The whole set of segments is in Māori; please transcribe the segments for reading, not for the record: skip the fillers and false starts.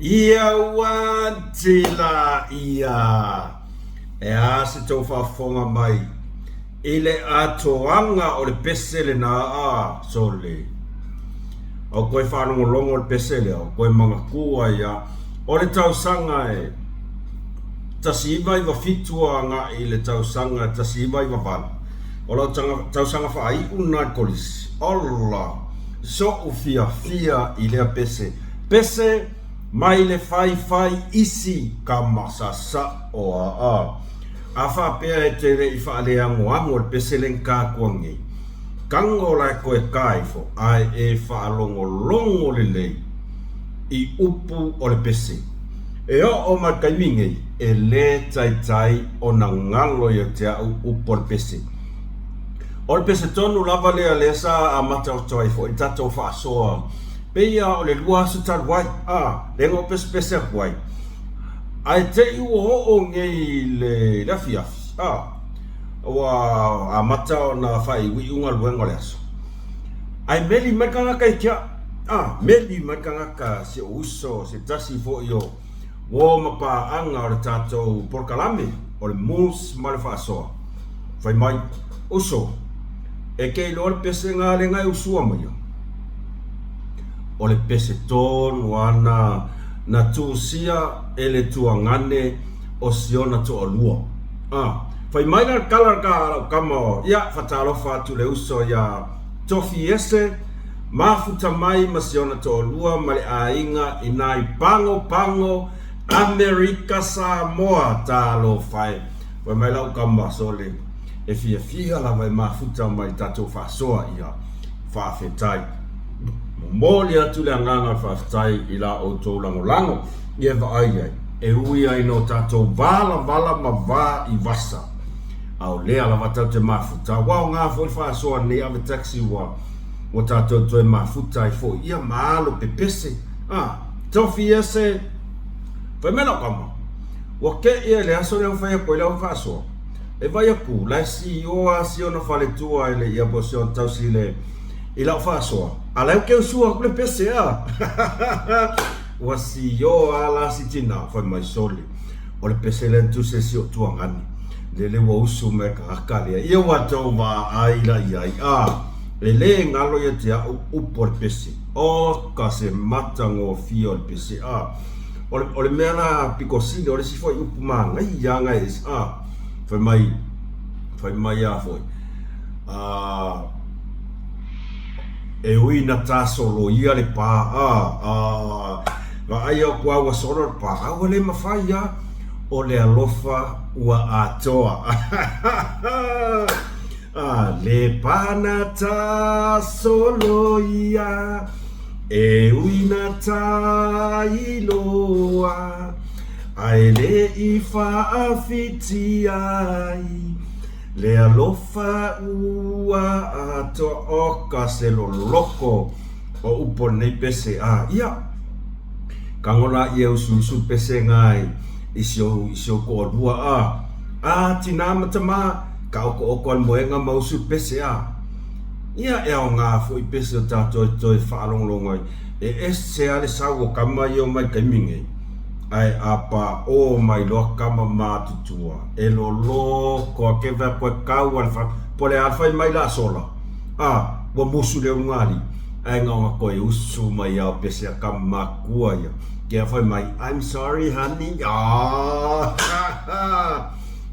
Ia wantila ia se tau whafonga mai ile atoanga o le pesele na sole o koe whanongo longo o le pesele o koe manga kua ia o le tau sanga tasi iwa iwa fitua nga i le tau sanga tasi iwa iwa vala o lo tau sanga whaai una kolis ola so ufia fia i lea pese mai le fai isi ka masasa o a fa pea e te rei fa le ango le peselen ka kuangi kango la koe kaifo ai e fa longo le lei i upu o le pese e o makaiminge e le tai o na ngalo ia te au upu le pese o le pese tonu lava le sa a mata o toi fo i tato fa soa peia o le lua su tar wai le ngo pese wai ai te o ngei le la fiafi wa a mata o na fai wi unga luengo le aso ai meli makanga kai kia meli makanga ka se uso se tasi fo yo wo mapa anga o le tato por kalame o le mus malfa so fai mai uso e ke lo pese nga le ngai usua mo yo o le pese ton wana na tusia ele tuangane o siona to olua fai mai na kala ka kamo ya fatalo fatu le uso ya tofi ese mafuta mai masiona to olua male ainga inai pango Amerika Samoa talo fai mai lau kamba sole e fia la vai mafuta mai tato fa soa ia fa fetai moli atu le nganga fa fetai ila o to lango ia va ai e ui ai no tato vala ma va i vasa au le ala vata te mafuta wa nga fo fa soa ne ave taxi wa tato to mafuta i fo ia malo pepese tofi ese fa mena kama wa ke ia le aso le fa ko le fa soa e vai ku la si o no fale tua ele ia posion tausile ila fa soa ala ke sua le pese wa si yo ala si tina fa mai sole o le pese le tu se si o tua ngani le wo usu me ka kale ia wa to va ai la le ngalo ia te u por pese o ka se matango fio le pese o le mena picosini o le si foi upu manga ia nga fai mai a foi e ui na tasolo ia le pa va ai o kwa wa solo pa o le mafai o le alofa ua atoa le pana tasolo ia e ui na ta iloa ai le I whaafiti ai le alofa ua ato oka se lo loko o upo nei pese ia kangona ia usu pese ngai isio ko lua tina matama ka oko al moenga mausu pese ia o ngā fo I pese o tātou toi whaalonglongai se ale sawo kama yo mai kaiminge ai apa o mai lo kama matutua lo ko ke va ko kau al fa pole alfa mai la sola wa musu le ngari ai nga ko usu mai au pese kama kua ya ke fa mai I'm sorry honey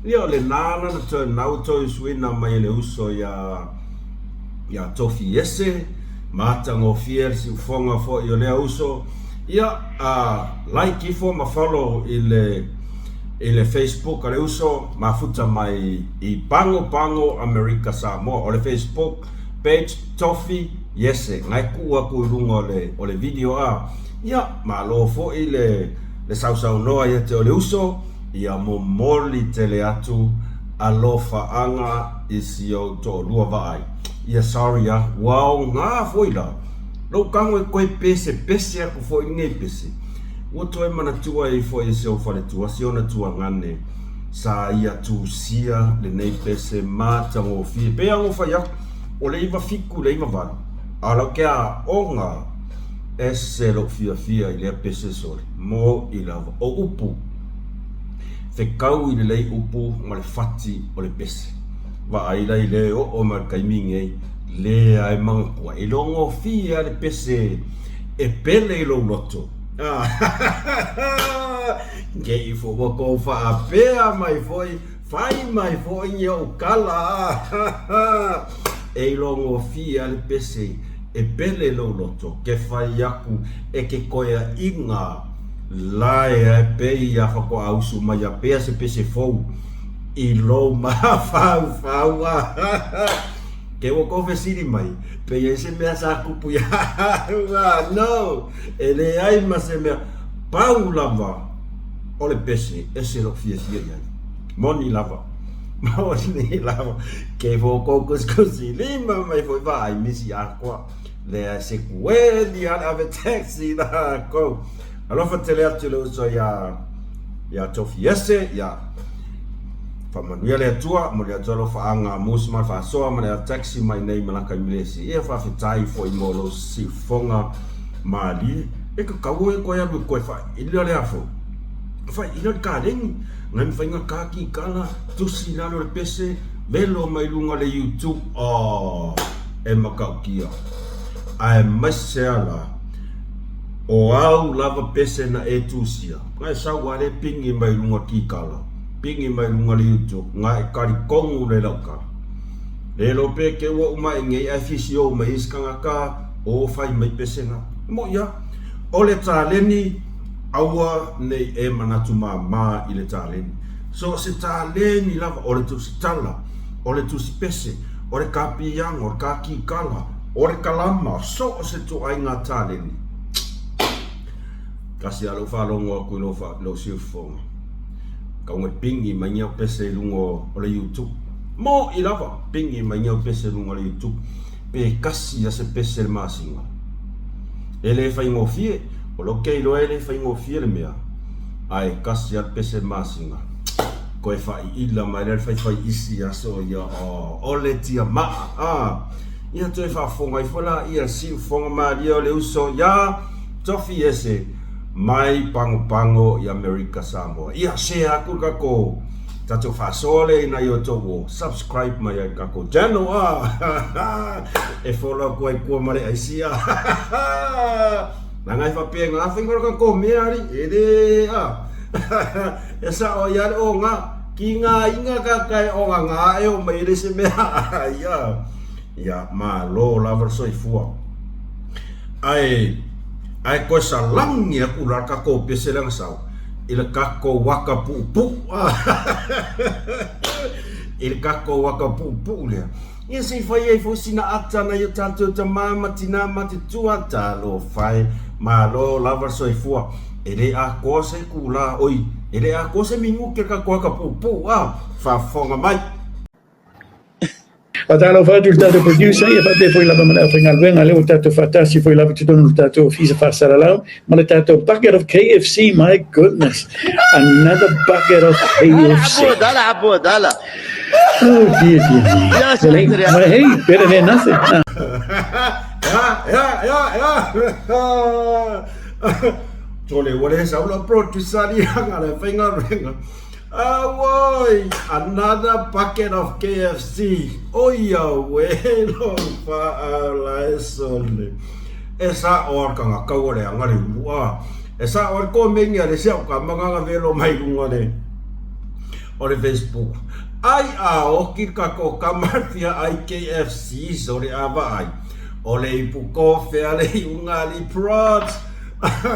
yo le nana to nau to suina mai le uso ya tofi ese mata ngo fiel si fonga fo yo le uso like ifo ma follow ile Facebook ale uso mafuta mai I pango America Samoa o le Facebook page tofi yese ngai kuwa ku lungo o le video ma lo fo ile le sau noa ia te o le uso ia mo moli tele atu alofa anga isio to lua vai ia sorry wow nga foila lo kango koe pese aku fo ngai pese o toi mana tua I fo ese o fale tua si ona tua ngane sa ia tu sia le nei pese mata ngo fi pe ngo fa ya o le iwa fiku le iwa vana ala ke a onga ese lo fia I le pese sole mo I lava o upu fe kau I le upu ma le fati o le pese va ai lai le o ma kaiminge le ai mangkua I longo fia le pese pele lo loto ke I fo ko fa apea mai foi fai mai foi o kala longo fia le pese pele lo loto ke fai aku ke koia inga lai pe ia fa ko ausu mai apea se pese fou I lo ma fau ke o ko fesiri mai pe ese me asa kupu ya no ele ai ma se me paula va o le pese ese lo fia ya moni lava ke vo ko così lima mai foi vai misi aqua le se kue di ave taxi da ko allora fatele atelo so ya tofi ese ya Manuia le tua mo le jolo fa anga musma fa so ma le taxi mai nei malaka milesi fa fitai foi molo si fonga mali ko kawo ko ya ko fa ile le afo fa ile ka len ngai fa nga kaki kala tu sinalo le pese belo mai lunga le YouTube makaukia ai masela o au lava pese na etusia ngai sa wale pingi mai lunga ki kala pingi mai lunga le YouTube ngai kari kongu le lauka le lope ke wa uma ngai afisio mai iskanga ka o fai mai pesena mo ya o le taleni aua nei manatu ma I le taleni so se taleni lava o le tu sitala o le tu pese o le kapi yang o le kaki kala o le kalama so se tu ai ngā taleni kasi alo fa longo ku lo fa lo sifo ka ngue pingi mai ngau pese lungo o le YouTube mo I lava pingi mai ngau pese lungo le YouTube pe kasi se pese le masinga ele fai ngofie o lo ke lo ele fai ngofie le mea ai kasi pese masinga ko fai ila mai le fai isi so ya o le tia ma ia to fa fonga I fola ia si fonga ma dia le uso ya tofi ese mai pango I America Samoa ia se aku kako tato fasole na yo to subscribe mai kako channel follow ko mare ai sia ngai fa pe nga fingo ko meari ede esa o ya o nga ki nga inga ka kai o nga e o mai le se me ya ma lo la verso I fua ai ko sa lang ya ku la ka ko pese lang sao il kako waka pu il kako waka pu le ia se fai fo sina ata na yo tanto ta mama tina mati tua ta lo fai ma lo la verso I fua ele a ko se ku la oi ele a ko se mingu ke ka ko ka pu fa fonga mai Atalo fa il tato producer e fate poi la mamma final ben alle un tato fantastico poi la tutto un tato fisa farsa la ma il tato bucket of KFC, my goodness, another bucket of KFC. Dala. Oh dear. But hey, better than nothing. Tole wale sabla pro tu sari ngala finger ring. Boy, another bucket of KFC. Oh ya bueno fa ala sole. Esa or kanga kawale ngari wa. Esa or ko mengia le sia ka manga velo mai ngone. Ore Facebook. Ai o kika ko kamartia ai KFC sore ava ai. Ole ipu kofe ale ungali prods.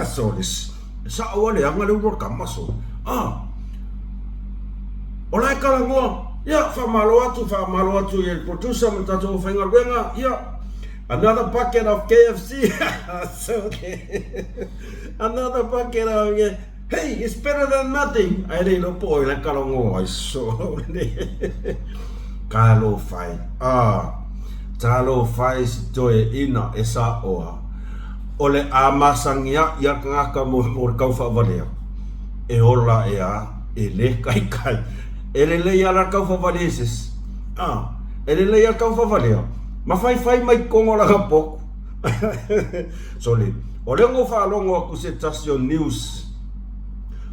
Solis. Sa ole ngale ur kamaso. Olai kala ngoa, ya fa malo atu el producer mtato fenga wenga, ya another bucket of KFC. So another bucket of hey, it's better than nothing. I didn't know boy like kala ngoa so kalo fai. Talo fai stoe ina esa oa. Ole amasangia ya ngaka mo kau fa valeo. E ola ele kai. Ele le ala kau fa valeses. Ele le ala kau fa valeo. Ma fai mai kongo la kapok. Soli. Ole ngo fa longo ku station news.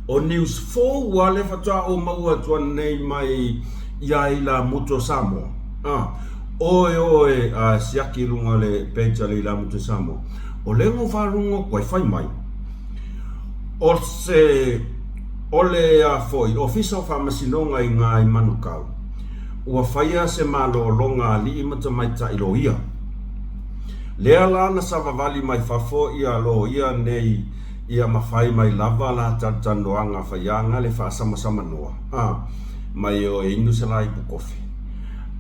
O news 4 wale fa o maua tua nei mai ya ila muto samo. Oe siaki lunga le pecha le ila muto samo. Ole ngo fa longo ko fai mai. O se ole foi official pharmacy longa i ngai manukau. Ua faia se malo longa li imata mai ta iloia. Lea lana savavali mai fafo ia lo ia nei ia mafai mai lava la tatanoanga faianga le fa sama noa. Mai o inu se lai pukofi.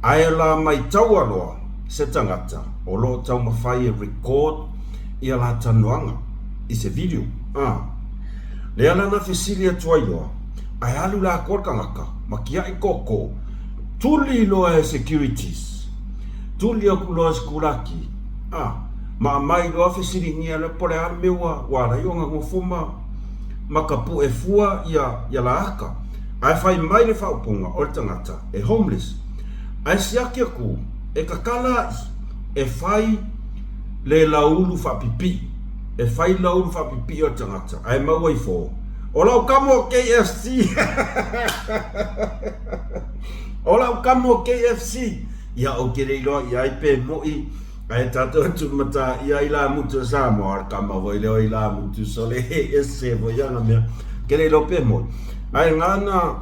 Ai la mai tau aloa se tangata o lo tau mafai record ia la tanoanga i se video. Le ala na fesilia tuailoa, ai alu la korka ngaka, makia i koko, tuli loa securities, tuli o kuloa skuraki, ma mai loa fesili ngia le pole a meua, wala ionga ngofuma, makapu e fua ia la aka, ai fai mai le whaupunga o le tangata, e homeless, ai siaki aku, e kakala e fai le laulu whapipi, e fai lau fa pipi o tangata ai mau ai fo o lau kamo KFC o lau kamo KFC ia o kere ilo ia ipe moi ai tato tu mata ia ila mutu samo ar kama voi leo ila mutu sole ese voyanga mea kere ilo pe moi ai ngana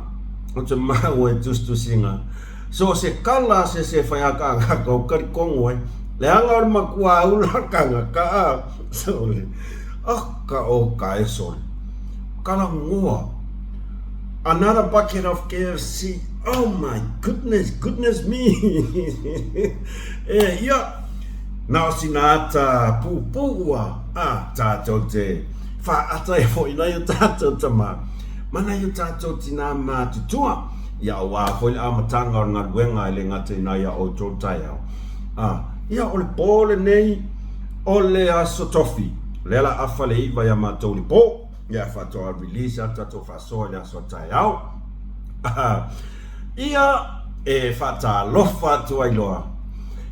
o te mau e tustu singa so se kala se fai aka ko kari kongo le anga makua ula kanga ka sole ka o ka sole kala ngoa another bucket of KFC. Oh my goodness me. Ya na sinata pupua tato te fa ata e foi na tato tama mana yu tato tina ma tutua ya wa foi amatanga na wenga ile ngate na ya o totaya ia ole pole nei ole asotofi lela afale iva ya matoli po ya fato release tato faso ya sotayao ia e fata lofa tu ailoa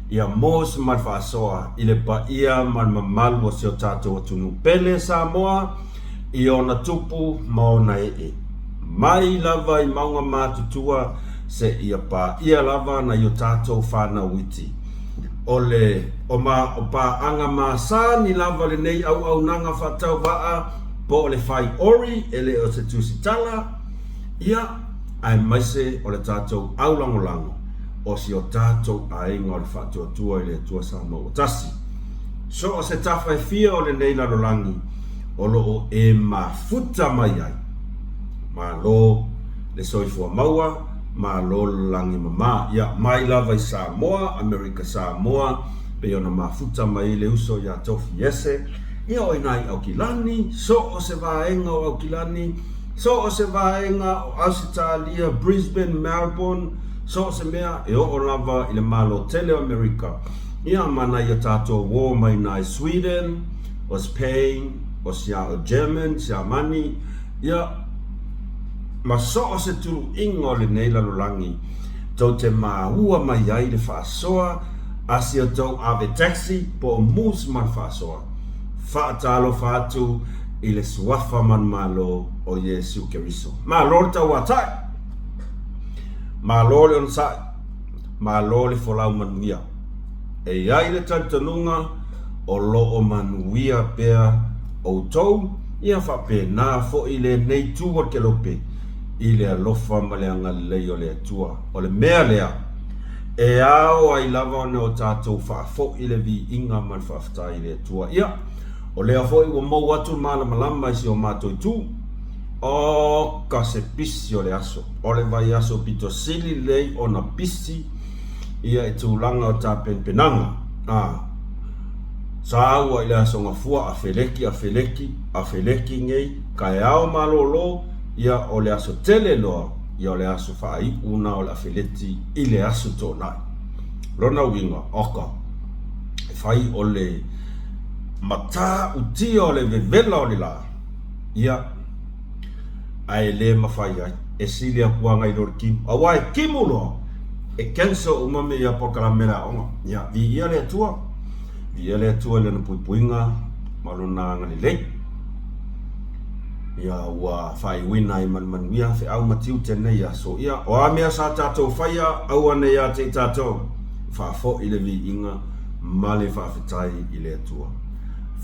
ia mos mal fasoa ile pa ia mal wo se tato tunu pele Samoa i ona tupu maona mai lava i maunga matutua se ia pa ia lava na yo tato fana witi ole o pa anga masa ni lava le nei au nanga fatau waa po le fai ori ele o se tusitala ia ai maise o le tatou au langolango o si o tatou ainga o le fatau tua ile tua Samoa tasi so o se tafa e fia o le nei lalolangi o lo e mafuta mai ai ma lo le soifua maua ma lo langi mama ya mai lava i Samoa America Samoa pe ona mafuta mai le uso ya tofi ese ia o inai au kilani so o se vaenga o au kilani so o se vaenga o Australia, Brisbane, Melbourne, so o se mea e o lava i le malo tele America. Ia mana ia tātou wō mai nai Sweden, o Spain, o sia o German, sia mani, ia ma so o se tulu ingo le nei lalolangi, tau te mahua mai ai le whaasoa, asia tau ave taxi, po o mus man whaasoa. Whaatalo whaatu i le suafa man malo o Yesu Keriso. Ma lor tau atai, ma lor le on sai, ma lor le folau manuia. E iai le tantanunga o lo o manuia pea o tau, ia whape nā fo i le nei tua ke lope, i le alofa ma le angalei o le atua, o le mea lea, e ao ai lava ne o tātou whaafo i le vi inga man whaafta i le atua. Ia, o lea fo i o mau atu mana malama i si o mātou tu, o ka se pisi o le aso, o le vai aso pito sili lei o na pisi, ia e tūlanga o tā penpenanga. Sa aua i le aso ngafua a feleki ngei, ka e ao malolo, ia o le aso tele loa, ia o le aso whaai una o le afeleti i le aso tōnai. Rona winga, oka, e whai o le mata utia o le vevela o le la, ia ai le mawhai ai, e sili a puanga i lor kim, a wai kimu loa, e kensa umame ia pokala mera onga, ia vi ia le atua le na puipuinga, malona ngani lei, ia ua whai wina i manuia, fe au matiu tenei aso, ia o a mea sa tātou whaia, au ane ia te tātou, whaafo i le vi inga, male whaafetai i le atua.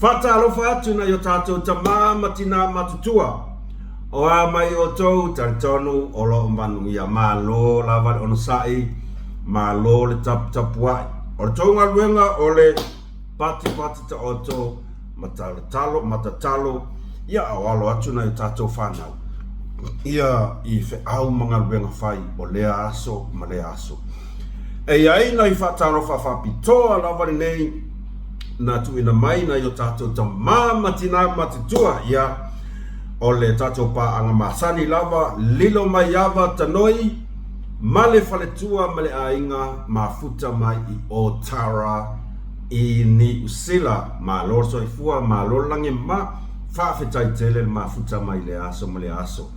Whata alofa atu na yo tātou ta matina matutua, o a mai o tau taritonu o lo manuia, ma lo lava ono sai, ma lo le tapuai, o le tonga luenga o le pati ta oto, matatalo, ia o alo atu na yo tātou whanau. Ia i fe au mga luenga whai o lea aso, ma lea aso. E ai na i whataro whawhapitoa lava nei, na tu ina mai na yo tātou ta matina matutua, ia o le tātou pa anga masani lava, lilo mai ava tanoi, male whaletua male ainga, mafuta mai i o tara, i ni usila, ma lor soifua, ma lor lange ma, whaafetai tele mafuta mai le aso male aso.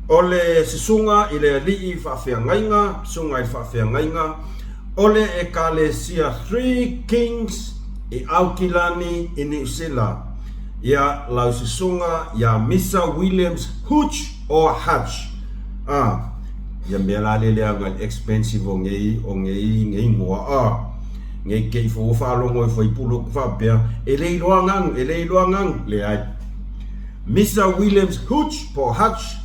O le sisunga i le alii whaafea ngainga, sunga i whaafea ngainga, o le e ka le sia 3 Kings i Aukilani i ni usila, ia lau sisunga ia Misa Williams Hutch o Hutch. Ia mea la lea ngai expensive o ngei ngoa. Ngei kei fo whaalongo i whaipulo whapea. E lei loangang le ai. Misa Williams Hutch po Hutch.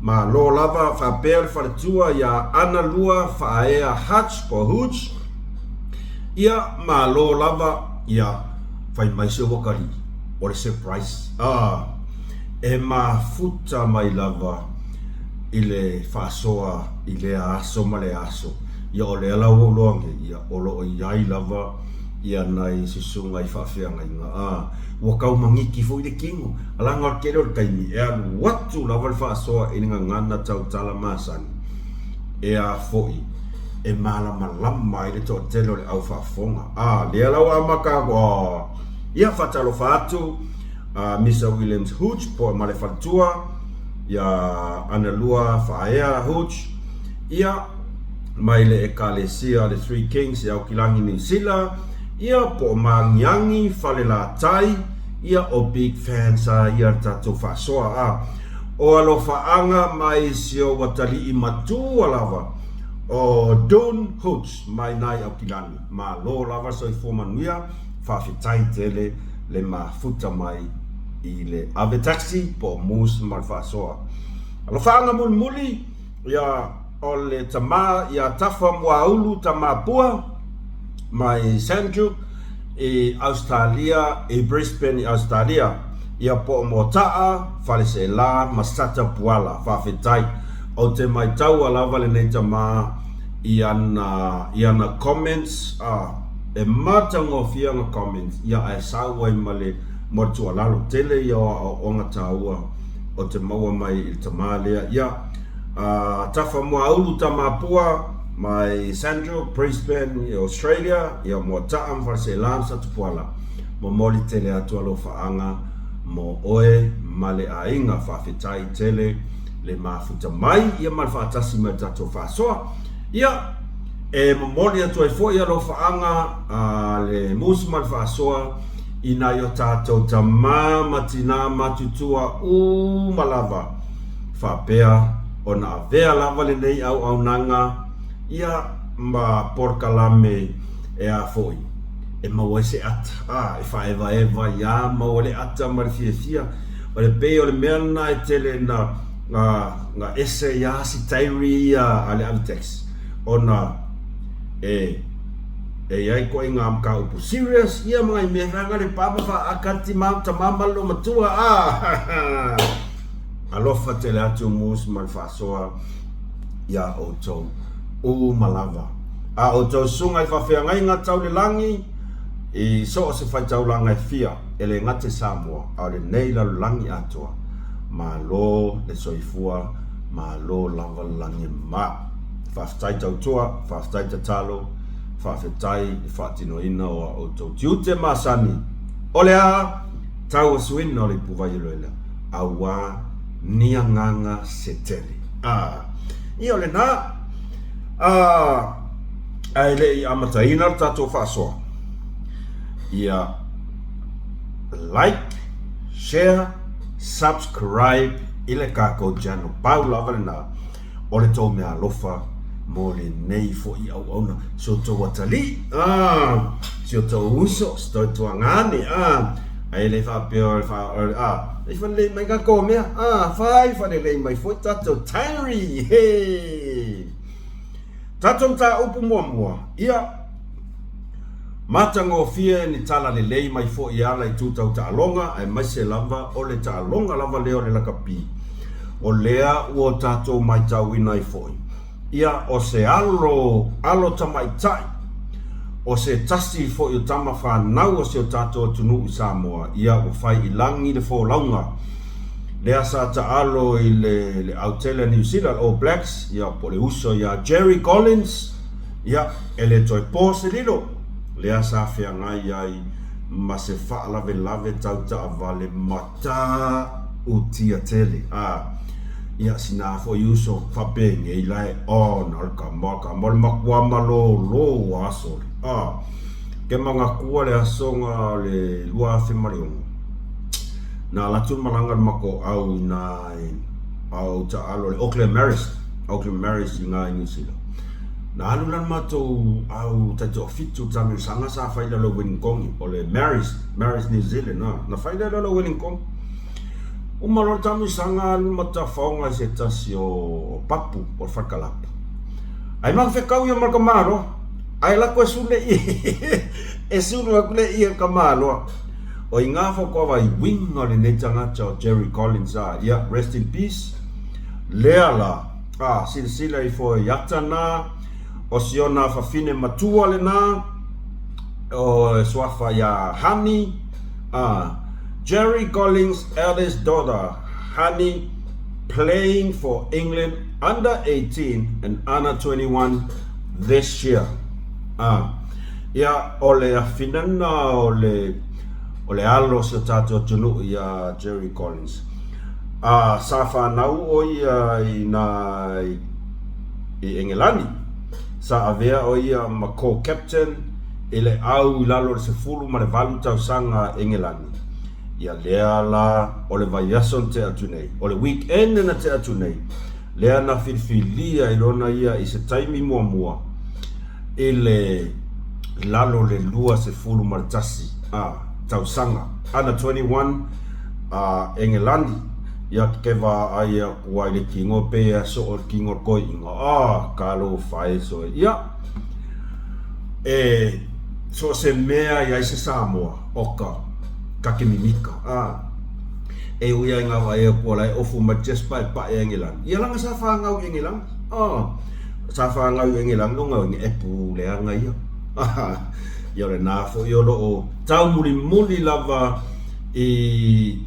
Ma lo lava whapea le whaletua ia ana lua whaea Hutch po Hutch. Ia ma lo lava ia whai maise wakari. O le surprise. E mafuta mai lava i le whaasoa i le aso ma le aso. Ia o le ala o loange, ia o lo o iai lava, ia nai sisunga i whaafeanga inga. Wakau mangiki fo i le kingo. Alanga kere o le kaimi, e alu watu lava le whaasoa i nga ngana tau tala masani. E a foi, e malama lama i le toa tele o le au whaafonga. Le ala o amaka ia whatalo whaatu, Misa Williams Hutch, po male whatua, ia Analua Whaea Hutch, ia maile e kalesia le 3 Kings i Aukilangi ni sila, ia po mangiangi whale la tai, ia o big fans ia tato whasoa o alo whaanga mai sio watali i matua lava, o Don Hutch mai nai Aukilangi, ma lo lava soi fomanuia, whawhitai tele le mafuta mai i le ave taxi po mus mal whasoa. Alo whaanga muli, ia o le tama, ia tafa mua ulu tama pua, mai Sandjuk i Australia, i Brisbane i Australia, ia po motaa, whale se la, masata puala, whawhitai, o te mai tau alawa le nei tama, i ana comments, e matango fianga comments ia ai sawai male mortua lalo tele ia o onga taua o te maua mai i Tamalia. Ia, tafa mua aulu tamapua mai Central Brisbane i Australia. Ia mua taam farse lam sa tupuala. Mo moli tele atu alo faanga mo oe male ainga whawhetai tele le mafuta mai. Ia mal whaatasi mai tato whasoa. Ia, e mo moli atu ai fo ia lo faanga le musu mal whasoa ina yo tato tamama tina matutua malava. Whapea ona avea lava le nei au nanga. Ia ma porkalame e a foi. E maua se ata, e whaewa ewa, ia maua le ata marifia, o le peo le meana e tele nga ese ia si tairi a le Avitex. Ona, ai koe ngā mka upu serious, ia mga i mehanga le papa wha akati tamama lo matua, alofa tele atu mus man whasoa, ia o tau, malava. O tau sunga i whawhea ngai ngā tau le langi, i so se fai tau langa e fia ele ngate Samoa au le nei la langi atua ma lo le soifua ma lo lava langi ma whaftai tau tua, whaftai ta talo, whawhetai whatino ina o tau tiute masani o lea tau asuina o le puwai loela awa nia nganga setele i o le na ai le i amataina tato whasoa. Ia like, share, subscribe ile kako channel Paula Valena ole to me alofa mo le nei fo I au na so to watali so to uso sto to ngani ai le fa pio fa e fa le mai ka ko me fa le mai fo tato tiny hey tato ta upu mo ia matango fia ni tala le lei mai fo I ala I tutau ta alonga ai mai se lava o le ta alonga lava leo le lakapi o lea ua tato mai tau ina I fo ia o se alo ta mai tai o se tasi fo I tama whanau o se o tato tunu I Samoa ia o fai I langi le fo launga lea sa ta alo I le Aotearoa New Zealand All Blacks ia po le uso ia Jerry Collins ia ele toi po se lilo lea sa fea ngai ai ma se wha lave tau ta avale mata utia tele ia sina fo yuso whapenge I lai nal ka mol makua malo aso ke manga kua le asonga le lua fe mariunga na latu malanga mako au au ta alo le Auckland Maris I ngai New Zealand na alulan mato au tato fitu tamu sanga sa faida lo Wellington o le Maris New Zealand na faida lo Wellington o malo tamu sanga mata fonga se tasio papu por fakalapa ai ma fe kau yo marka maro ai la ko sule e sulu ko le I kamalo o inga fo ko vai wing o le netanga Jerry Collins yeah rest in peace leala silsila I fo yatana o siona fafine matua le na o swafa ya Honey Jerry Collins' eldest daughter Honey playing for England under 18 and under 21 this year ya ole afinana ole alo se tato tunu ya Jerry Collins safa nau o ia I Engelani sa avea o ia ma co-captain ele au lalo se fulu ma le valu tau sanga Engelani ia lea la o le vaiason te atunei o le weekend na te atunei lea na filfilia ilona ia I se taimi mua ele lalo le lua se fulu ma le tasi tau sanga ana 21 Engelani ia keva aia kuai le kingo pea so o kingo koi inga kalo fai so ia so se mea ia se Samoa oka kakimimika uia inga vai kuala ofu ma just pa Engeland ia langa sa fa ngau Engeland sa fa ngau Engeland no ngau ngi epu le anga ia ia le na fo yo lo tau muli lava I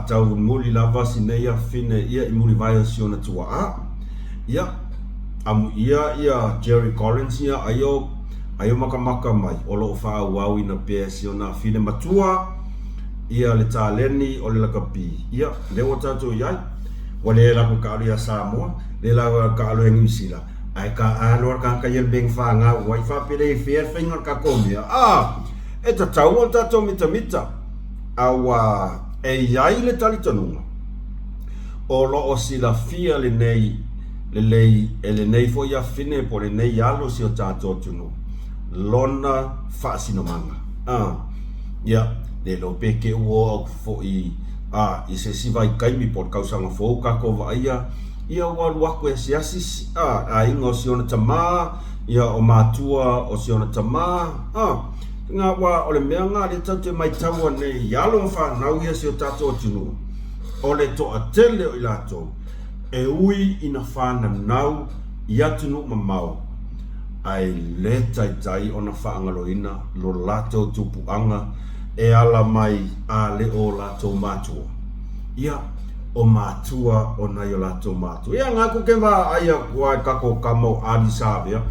tau muli lava sineia fine ia I muli vai siona tua ia amu ia Jerry Collins ia ayo makamaka mai o lo fa wau ina pe siona fine matua ia le taleni o le lakapi ia le o tato ia wale la ko ka Samoa le la ka lo New Zealand ai ka alor ka yel beng fa nga wai fa pele fer finger ka komia eta tau o tato mita awa ai le tali tonunga o lo o sila fia le nei fo ia fine po le nei alo si o tato tunu lona fa sinomanga ia le lo peke uo fo I se si vai kaimi por causa nga fo ka ko va ia walu aku e siasi ingo si ona tama ia o matua o si ona tama nga wa ole mea nga le tau mai tau nei yalo fa nau ia si o tato tunu ole to atele o ilato e ui ina fa na nau ia tunu mamau ai le tai ona fa angaloina lo lato tupu anga e ala mai le o lato matua ia o matua o na yo lato matua ia ngaku ke va ai kwa kako kamo adisavia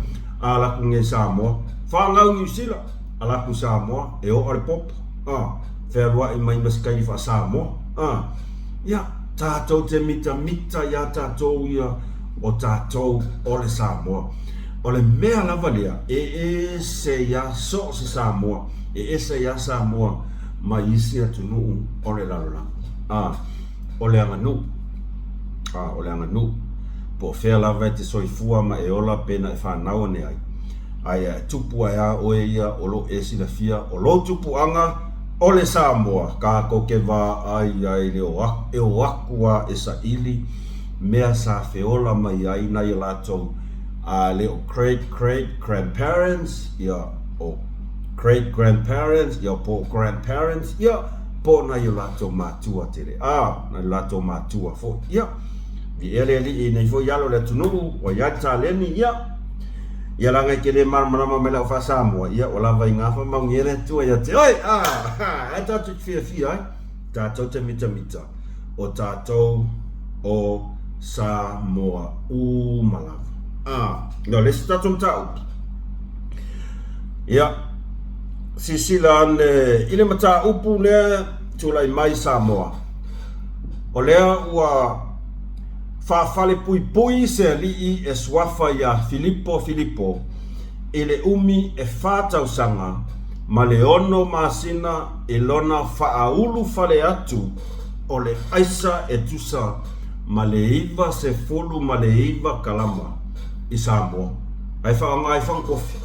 ala kunge Samoa fa ngau New Zealand ala ku Samoa e o ale pop ferwa I mai maskai fa Samoa ia tato te mita ya tato ia o tato ole Samoa ole mea lavalia e se ya so se Samoa e se ya Samoa mai isi atunu ole lalola ole anganu po fea lava te soifua ma e ola pena e whanau ne ai tupu ai oe ia o lo e sila fia o lo tupu anga ole Samoa ka koke va ai le o akua e sa ili mea sa feola mai ai na i lato le o great grandparents ia o great grandparents ia po grandparents ia po na i lato matua tere na lato matua fo ia vi ele nei fo yalo le tunu o ya taleni ia langa kele marama mela fa Samoa ia o lava inga fa mangere tu ia te oi eta tu fia tato te mita o tato o Samoa malava no le tato tau ia sisila ile mata upu le tulai mai Samoa o lea ua fale pui se li e swafa ya Filippo ele umi e fata usanga ma le ono masina e lona faaulu fale atu o le aisa e tusa ma le iva se fulu ma le iva kalama I Samoa ai fang kofi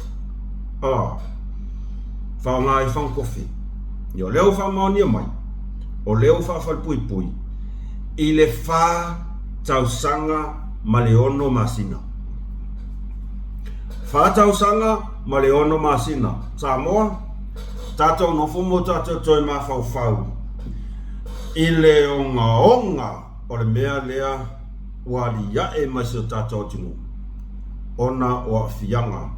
fang kofi yo leo fa maonia mai o leo fa fal pui ile fa tausanga maleono masina fa tausanga maleono masina Samoa tato no fumo tato toi ma fau ile onga o le mea lea wali ya e maso tato tunu ona o fianga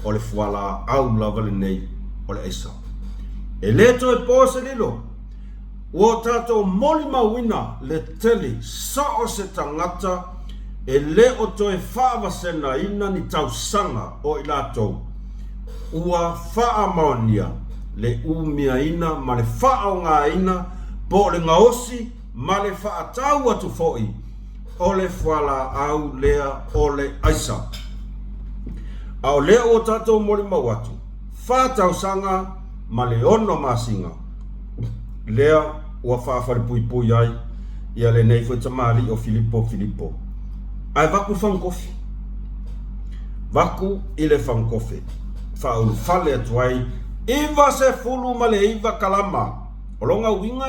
o le fuala au lavale nei o le esa e leto e pose lilo o tato moli mawina le teli sa o se tangata e le o toe whaava sena ina ni tausanga o ilato ua whaa maonia le umia ina ma le whaa o ngā ina po le ngaosi ma le whaa tau atu foi o le whala au lea o le aisa au lea o tato moli mawatu whaa tausanga ma le ono masinga lea ua whaafare pui ai ia le nei fo tamali o Filippo ai vaku fankofi vaku ile fankofi faulu fale atuai iva se fulu ma le iva kalama o longa winga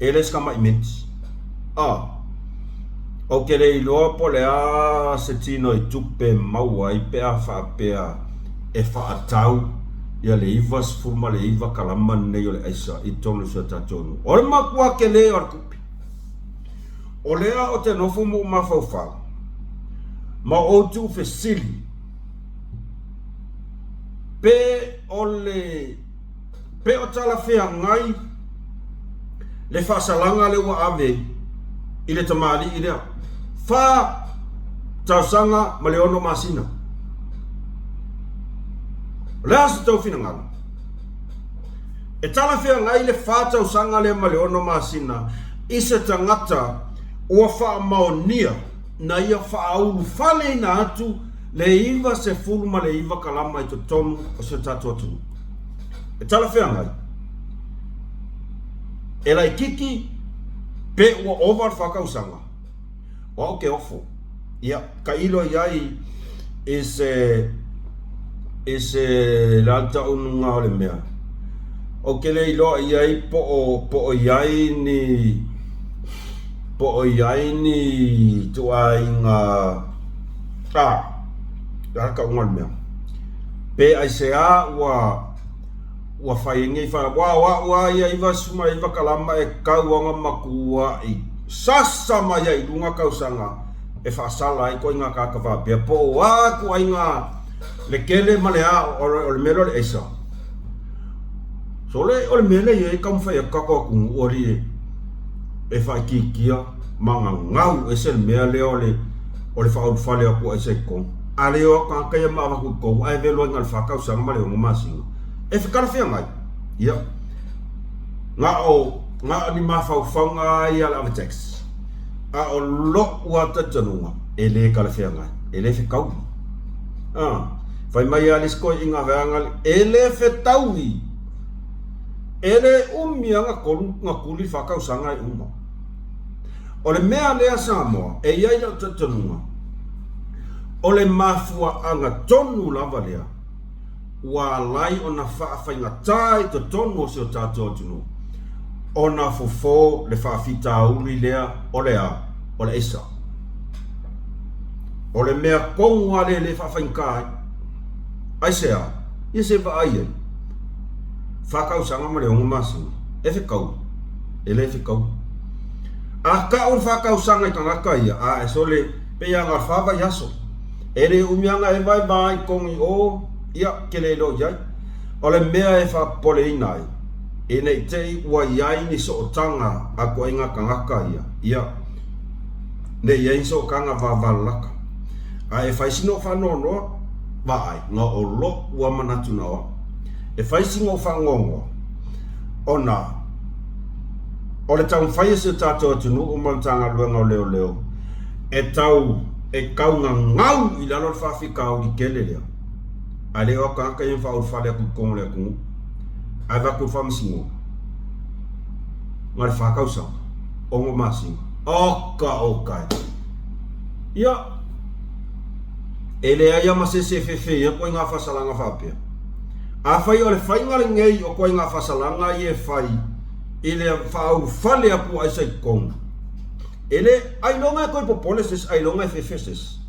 ele skama imenti o ke le iloa po le a se tino I tupe maua I pea whaapea e whaatau ia le ivas fuma le iva kalama nei o le aisa I tonu sa tatonu o le makua ke le o kupi o lea o te nofu mo mawhauwhau ma o tu fesili pe o tala whea ngai le whaasalanga le ua ave i le tamali i lea wha tausanga ma le ono masina lea se tau fina ngala e tala fia ngai le wha tausanga le ma le ono masina i se tangata ua wha maonia na ia wha aulu fale ina atu le iwa se fulu ma le iwa kalama i to tomu o se tatu atu e tala fia ngai e lai kiki pe ua over whakausanga o au ke ofo ia ka ilo iai e se lanta ununga o le mea o ke le ilo iai po o iai ni tua inga ka unga le mea pe ai se a ua whaingi wa ia iwa suma iwa kalama e kauanga makua i sasa mai ai lunga kausanga e whaasala i ko inga kakawha pia po wa ko inga le kele malea o le mero le eisa so le o le mele i e kamwhai a kako kungu ori e whaikikia manga ngau e se le mea leo le o le whaoru whale a kua e se kong a leo kakaya maa waku kong ai velo inga le whakausanga ma leo ngamasinga e whakara whia ngai ia nga ni mawhauwhaunga i ala avatex a o lo ua tatanunga e le kala whia ngai e le whikau whai mai alis koe inga veanga e le whetaui e le umianga kolu nga kuli whakausanga i uma o le mea lea Samoa e iai lau tatanunga o le mafua anga tonu lava lea wa lai ona whaawhainga tai to tonu o se o tātou tunu ona fofo le whaawhita uli lea o le esa o le mea kongu ale le whaawhainkai ai sea ia se wa aia whakau sanga ma le ongo masinga e whikau e le whikau a ka o whakau sanga i tangaka ia a e so le pea ngā whawa yaso e re umianga e vai vai kongi o ia kele lo jai o le mea e wha pole inai e nei tei ua iai ni so o tanga a ko inga kangaka ia ne iai so kanga wavalaka a e whaisino whanonoa vai ngā o lo ua manatu naoa e whaisino whangongo ona o le tau whai se tātou atunu o mantanga luenga o leo e tau e kaunga ngau i lalo whawhikau i kele leo a leo kaka i whao whale aku kongo le aku a waku whamisingo ngare whakausa ongo masinga oka ia e lea ia masese fefe ia koe ngā whasalanga whapea a whai o le whaingare ngei o koe ngā whasalanga i e whai i le whao whale apu aisa i kongo ele ailonga koe popoleses ailonga fefeses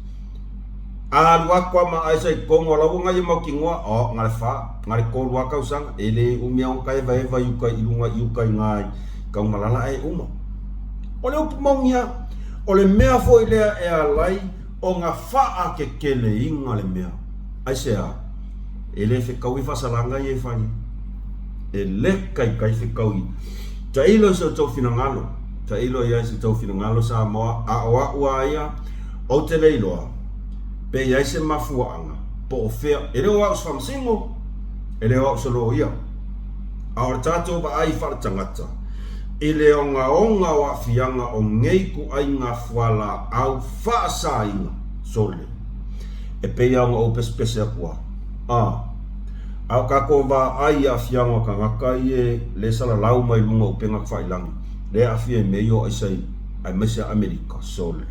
alua kwa ma aisa i kongo la wonga i mau kingoa o ngare fa ngare ko lua ka usang ele umia o kai vai vai yuka ilunga yuka ngai ka malala ai uma ole upumongia ole mea fo ile e alai o nga fa a ke kele inga le mea aisa ele fe kawi fa salanga i fani ele kai fe kawi ta ilo so to finangalo ta ilo ia se tau finangalo sa moa a oa ua ia o te leiloa pe ia se mafuanga po o fea ele oa us whamsingo ele oa usalo ia a ora tātou ba ai wharatangata ele o ngā onga wa fianga o ngeiku ai ngā whala au whaasa inga sole e pe ia ngā opes pese apua au kako ba ai a fianga ka ngaka i le sala lau mai lunga upenga kwhailangi le afia meio ai sai ai mesa Amerika sole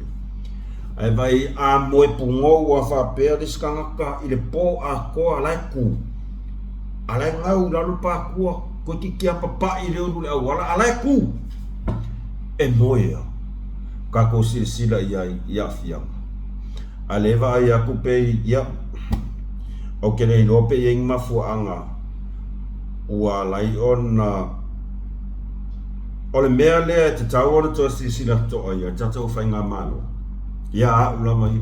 ai vai a moe pungo wa fa pe le skanga i le po a ko ala ku ala ngau la lupa ku ko ki a papa i le ulu au ala ku e moe ka ko sila ia fianga ale vai a ku pe ia o ke nei lope i inga mafuanga ua lai ona o le mea lea te tau ona toa sila toa ia tatau whainga malo ia a ula mai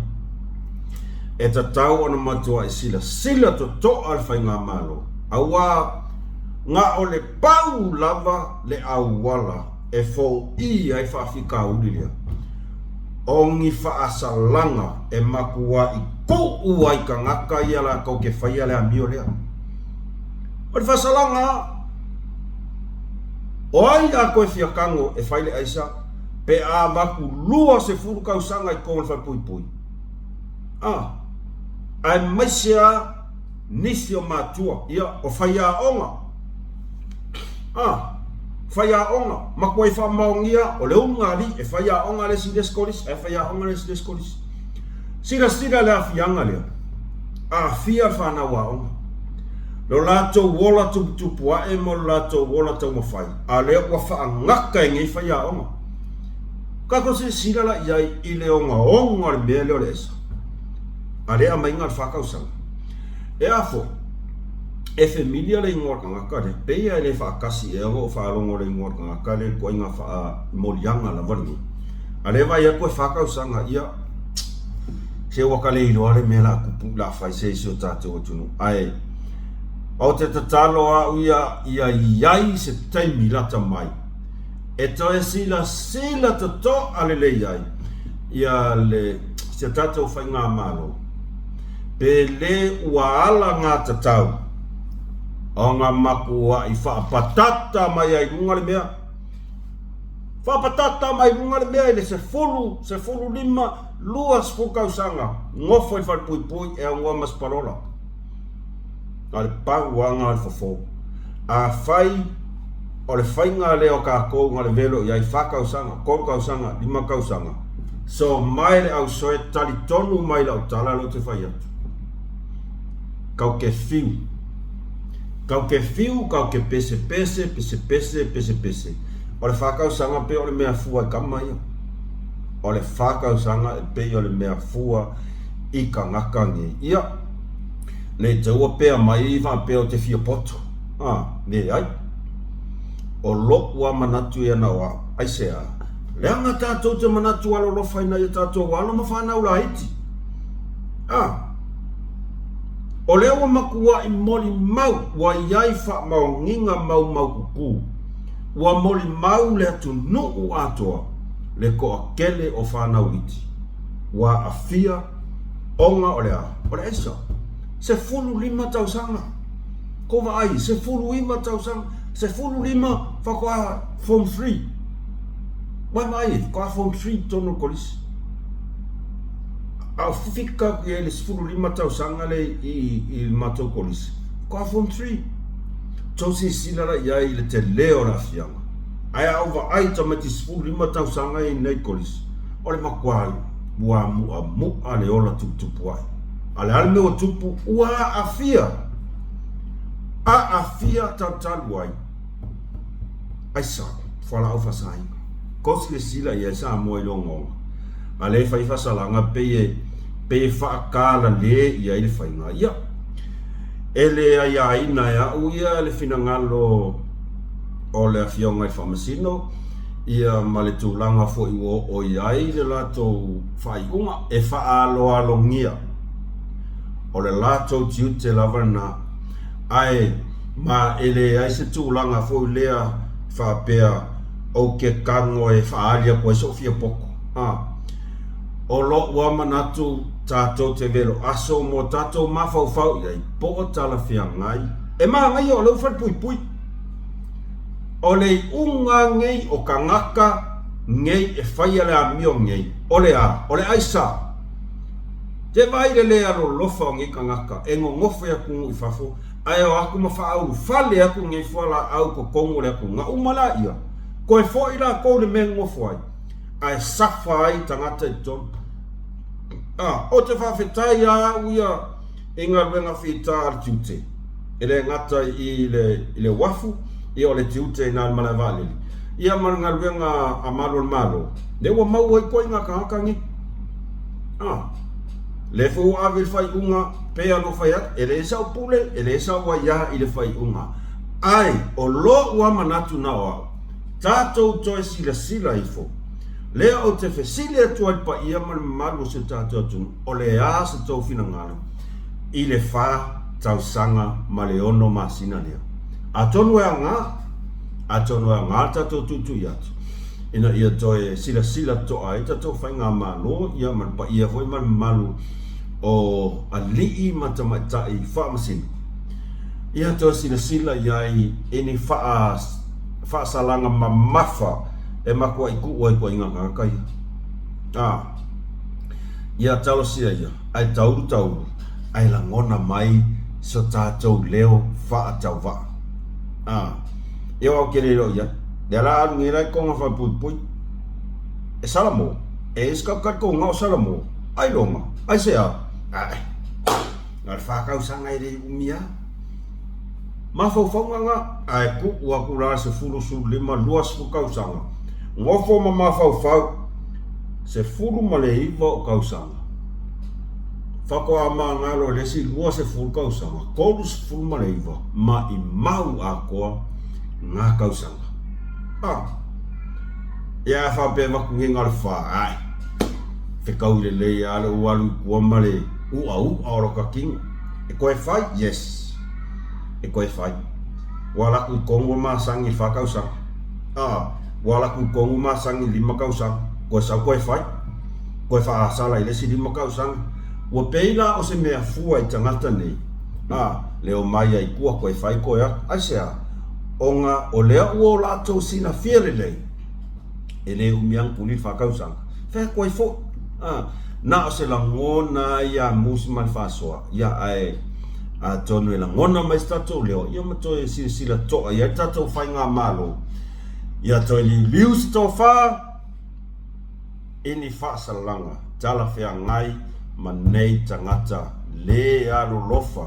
e te tau ona matua i sila to toa al whainga malo aua ngā o le pau lava le au wala e fo I ai whaafika ulilia. Ongi whaasalanga e makua I kou ai ka ngaka ia la kau ke whaia lea mio lea. O le whaasalanga, o ai a koe whiakango e whaile aisa, pe a maku lua se furu kausanga I kou le whaipui pui. Ai maisia nisi o mātua, ia o whaia onga. Whaia onga, makua I whamaongia o le unga li, e whaia onga le si deskolis, e whaia onga le si deskolis. Sira le afianga lea, a fia whanawa onga. Lo lato wola tupu a e mo lato wola tau mawhai, a lea ua whaangaka e ngei whaia onga. Kako se sira la iai I le onga le mea leo le esa. A lea mainga le whakausanga. E afo, e familia le ingor kangaka le, peia le whaakasi e o whaalongo le ingor kangaka le, ko inga wha morianga la waringi. A le vai a koe whakausanga ia, se waka le iloa le mea la kupu la whai se isi o tātou o tunu. Ai, au te tatalo a uia ia iai se taimi lata mai. E toi sila to to ale le iai. Ia le, se tātou whai ngā malo. Pe le ua ala ngā tatau. O ngā makua I whaapatata mai ai runga le mea. Whaapatata mai runga le mea ele se fulu lima lua spukausanga. Ngofo I whaipui pui e ngua masparola. A le pau wanga le fofo. A whai o le whainga leo kākou ngā le velo I ai whakausanga, kol kausanga, lima kausanga. So mai le au soe tali tonu mai le au tala lo te whai atu. Kau ke fiu. Kau ke fiu, kau ke pese. O le whakausanga pe o le mea fua I kama ia. O le whakausanga pe o le mea fua I ka ngaka nge. Ia. Le taua pea mai I wha pe o te fia poto. Ne ai. O lokua manatu ia na wa. Ai se a. Leanga tātou te manatu alo lo whaina I tātou walo ma whanau la iti. O leo makua I moli mau wa iai wha mau nginga mau kuku. Wa moli mau le atu nuu atoa le ko akele o whanau iti. Wa afia onga o lea. O le esa. Se fulu lima tausanga. Kova ai, se fulu lima tausanga. Se fulu lima whakoa form 3. Wai mai, whakoa form 3 tono kolisi. Au fika ki ele sifuru lima tausanga le I matou kolisi. Whakoa form 3. Tosi sinara iai le te leo na fianga. Ai au wa ai tamati sifuru lima tausanga I nei kolisi. O le makuali, ua mua le ola tupu ai. Ale alme o tupu, ua afia. A afia tautalu ai. Ai sa, whala au fasai. Kosi le sila I sa moi longonga. Ale fai fasalanga pe whaakala le I ai le whainga. Ia. Ele ai aina ia uia le finangalo o le afionga I whamasino. Ia ma le tūlanga fo I o iai le lato whaiunga e whaalo ngia. O le lato tiute lava na ai ma ele ai se tūlanga fo I lea whapea o ke kango e whaalia koe sofia poko. O lo ua manatu tātou te velo aso mo tātou mawhau iai po o tala whia ngai. E maa ngai o leu whaipui. O le unga ngei o ka ngaka ngei e whaia le a mio ngei. O le aisa. Te vai le lea lo lofa o ngei ka ngaka. E ngofo aku I whafo. Ai o aku ma whaau whale aku ngei whala au ko kongo le aku. Nga umala ia. Ko e fo ila kou le me ngofo ai. Ai safa ai tangata I tonu. O te whawhetai a uia inga luenga whita ar tiute. Ele ngata I le wafu I o le tiute I nāna mana wāleli. Ia maranga luenga a malo. Le ua mau ai koe ngā kahakangi. Le fu ave fai unga pea no fai at ele sa pule ele sa wa ya ile fai unga. Ai o lo ua manatu na o. Tato toi sila ifo. Le o te fesile tu al pa ia man malu se tato tu o le a se tau fina ngana. Ile fa tau sanga maleono masina lea. Atonu e ngā tato tutu yatu. ina ia toe sila to ai tatou whainga malo ia man pa ia foi man malu o alii matamatai whaamasini ia toe sila iai ini wha salanga mamafa e makua iku oi ko inga kakai ia talosia ia ai tauru ai langona mai so tātou leo wha atau wha ia wau kere ro ia dela alu ngirai konga wha pui e salamo e iskakat ko ngau salamo ai longa ai sea ngar wha kau sanga ere umia mafau-faunganga ai ku ua kura se fulu lima luas fu kau sanga ngofo ma mafau se fulu male iwa o kau sanga whako a maa ngalo lesi lua se fulu kau sanga kolu se fulu male iwa ma i mau a koa ngā kau sanga ia whape maku ngingal wha ai whikau le lei ala ualu kua male ua oro ka king e koe whai yes e koe whai walaku i kongo masangi whakau sanga walaku i kongo masangi lima kau sanga koe sau koe whai koe wha asala i lesi lima kau sanga ua peila o se mea fua i tangata nei leo mai ai kua koe whai koe ai sea onga o lea ua o lato sina whiarelei e le umiang puli whakau sanga whea koe fo na o se langona ia musi man whasoa ia ai tonu e langona mai stato leo ia mato e sila toa ia tato whainga malo ia toi li liu si tō wha ini whaasalanga tala whea ngai ma nei tangata le alo lofa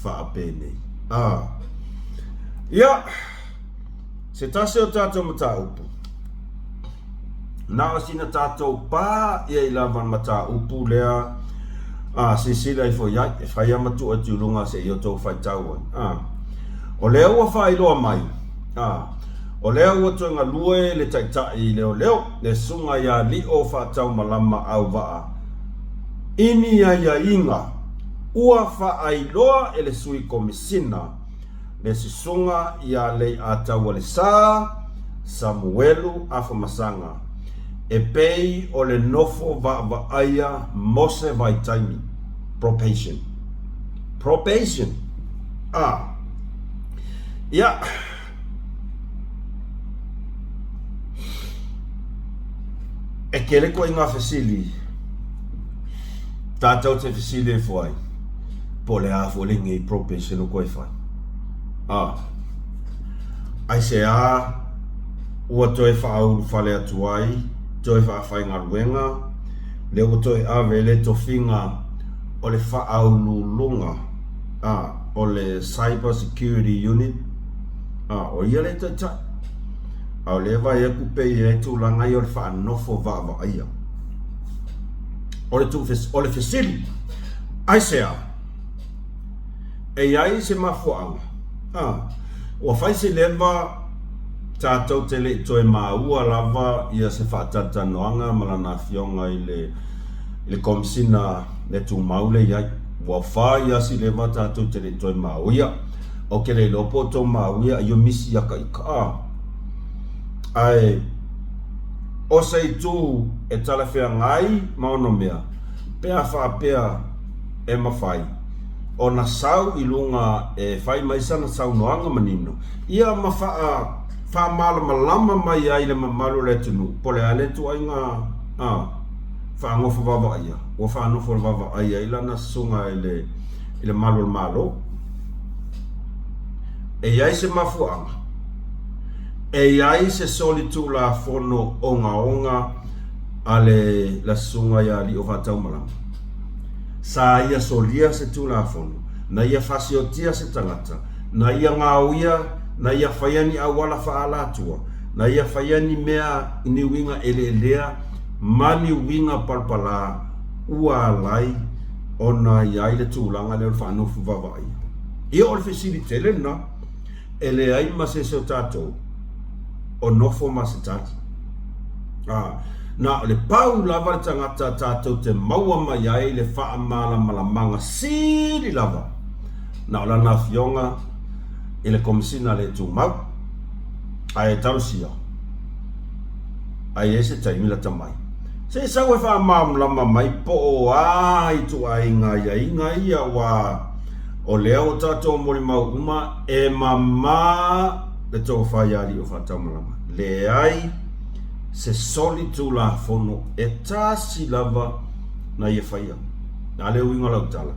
whaapene ia se tase o tato mata upu na o sina tato pa ia ilavan mata upu lea sisila i fo ia e whai amatu a tiulunga se i o tau whai tauan o lea ua whai loa mai o lea ua toinga lue le taitai leo le sunga ia li o wha malama au waa ini ia inga ua whai loa e le sui komisina le sisunga ia le atau le sa Samuelu afa masanga e pei o le nofo va aia mose vai taimi probation ia e kere ko inga fesili tātou te fesili e fuai po le afo le ngi probation o koe fai ai se ua toe whaau whale atu ai toe whaawhai ngā ruenga le ua toe awe le tofinga o le whaau lulunga o le cyber security unit o ia le tai au le vai e kupe e tūlanga i o le whaanofo vava aia o le fesili ai sea e ai se mafuanga ua whai se leva tātou te le toe maua lava ia se whaatata noanga malana fionga i le komisina le tu maule iai ua wha ia si leva tātou te le toe mauia o ke le lopo tō mauia i o misi aka ika ai o sei tū e tala whea ngai maono mea pea whaapea e mawhai o na sau i lunga e whai mai sana sau noanga manino ia mawhaa malama mai ai le mamalu le tunu po le ale tu ai nga whaangofa wawa ia o whaangofa wawa ia i lana sunga i le malo e iai se mafuanga e iai se solitu la fono onga ale la sunga ia li o vatau malama sa ia solia se tu la fono na ia fasiotia se tangata na ia ngauia na ia whaiani awala whaalatua na ia whaiani mea ini winga elelea mani winga palpala ua alai ona iai le tūlanga leo whaanofu vavai ia o le fesili tele na ele ai ma se tatou o nofo ma se tati na o le pau lava le tangata tatou te maua mai ai le wha malamanga siri lava na o lana fionga i le komisina le tu mau ai tarusia ai ese taimi la tamai se sa we fa mam la mai po ai tu ai nga ia wa o leo tato mo mau uma e mama le to fa ya li o fa tamalama le ai se solitu la fono e tasi lava na ia faia na le winga la utala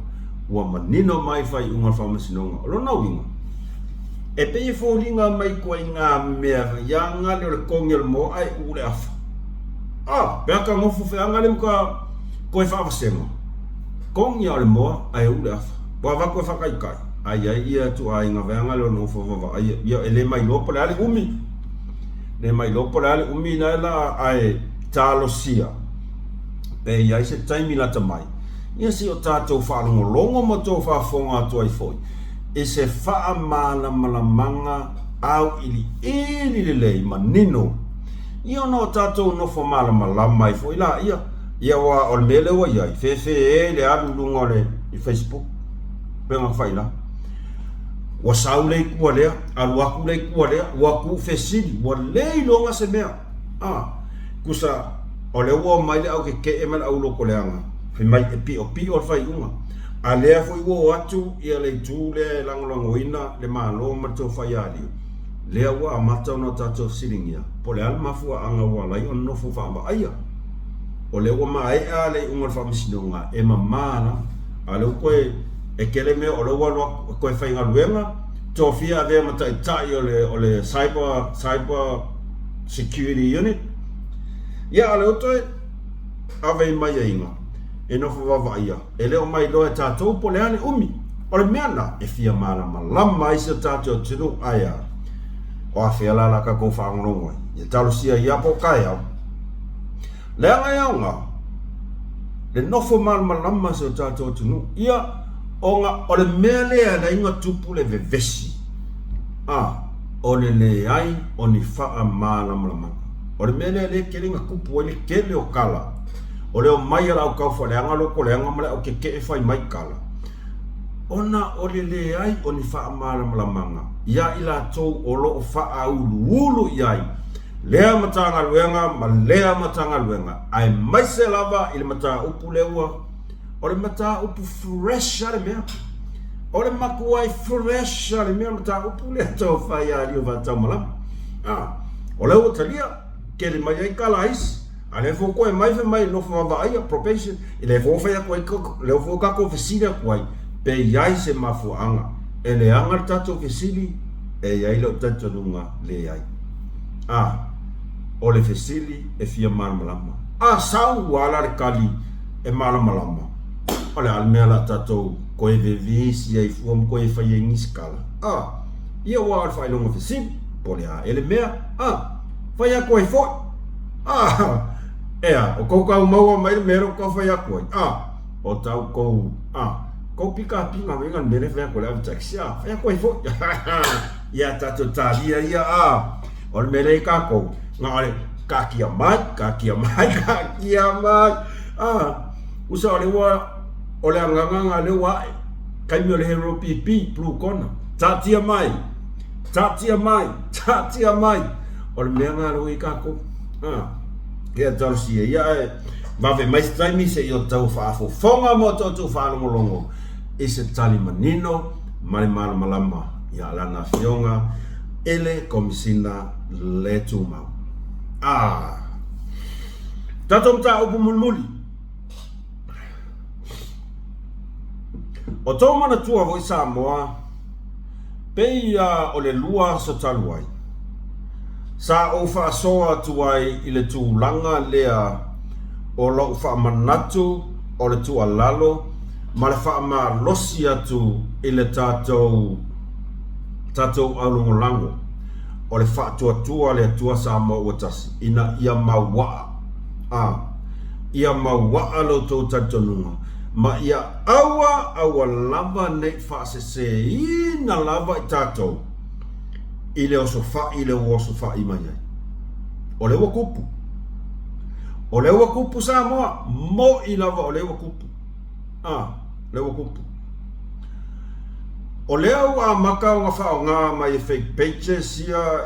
wa manino mai fai unga fa masinonga lo na winga e pe fo linga mai ko inga mea yanga le kongel mo ai ule afa beka ngofu fe anga le ko e fa vasenga kongya le mo ai ule afa wa va ko fa kai kai ai ia tu ai nga vanga le no fo va ai ia ele mai lo pole ale umi le mai lo pole ale umi na la ai talo sia pe ia se taimi la tamai ia si o tatou whaalongolongo ma tō whaafonga atu ai foi. E se whaamala malamanga au ili lelei manino. Ia no tatou nofo mala malama ai foi la ia wa o mele wa ia fe le alulunga le i Facebook. Penga whaila. Wa saule kua lea, aluaku le kua lea, waku fesili, wa lei longa se mea. Kusa o le ua mai le au ke e mala au loko leanga. Fe mai e pi o fai unga. A lea foi ua atu ia le tu le langolangoina le malo ma tō fai ali. Lea ua amata no tatou siringia. Po le al mafua anga ua lai on nofu whaamba aia. O le ua mai a le unga whaamisinonga e mamana. A le ukoe e kele mea o le ua loa koe fai ngaluenga. Tō fia avea mata i tai o le cyber security unit. Ia ale utoe ave mai e inga. E nofo wawa ia. E leo mai loa tātou po leane umi. O le meana e fia mana malama i se tātou tinu aia. O a fia la ka kou whaangorongo. Ia talusia ia po kai au. Leanga iaunga. Le nofo mana malama se tātou tinu. Ia o le mea lea na inga tupu le vevesi. O le ai o ni wha mana malama. O le mea lea le kelinga kupu o le kele o kala. O leo mai ala au kau whaleanga loko leanga male au ke e whai mai kala. Ona o le ai o ni wha amara malamanga. Ia ila tau o lo o wha ulu iai. Lea matanga luenga ma lea matanga luenga. Ai mai se lava ili mata upu leua. O le mata upu fresh ale mea. O le makuai fresh ale mea mata upu lea tau whai ali o vatau malama. O leo talia ke le mai ai kala isi. Ale fo ko mai fe mai no fo va ia probation ele fo fa ko le fo ka ko oficina ko pe yai se mafu anga ele anga tato oficili e yai lo tato nunga le yai o le oficili e fia malama sau wala le kali e malama ole al mela tato ko e visi ai fo ko e fa yengi skala ia wa fa lo oficili polia ele mea fa ya ko e fo ea, o kou kau maua mai mero kou whai akua. O tau kou, kou pika pinga wenga mene whai akua leo taxi, whai akua i fo. Ia tato talia ia, o le mene i kako. Ngā ole, kakia mai. Usa ole ua, ole anganganga le wae. Kaimi ole hero pipi, blue corner. Tatia mai. O le mea ngā roi i kako. Ia tau sia ia e mawe mais taimi se i o tau whaafo fonga mo tau whaanongolongo i se tali manino mare mana malama ia lana fionga ele komisina le tumau tato mta upu mulmuli o tau mana tua voi Samoa peia o le lua so taluai sa o fa soa tuai i le tūlanga lea o lo fa manatu o le tua lalo ma le fa ma losi atu i le tatou alungolango o le fa tua le tua sa mo watasi ina ia mawa lo tau tatonunga ma ia awa lava nei fa se ina lava i tatou ile o sofa i mai ai. O le wakupu Samoa mo i lava o le wakupu. Le wakupu. O leo a maka o ngā whao ngā mai fake pages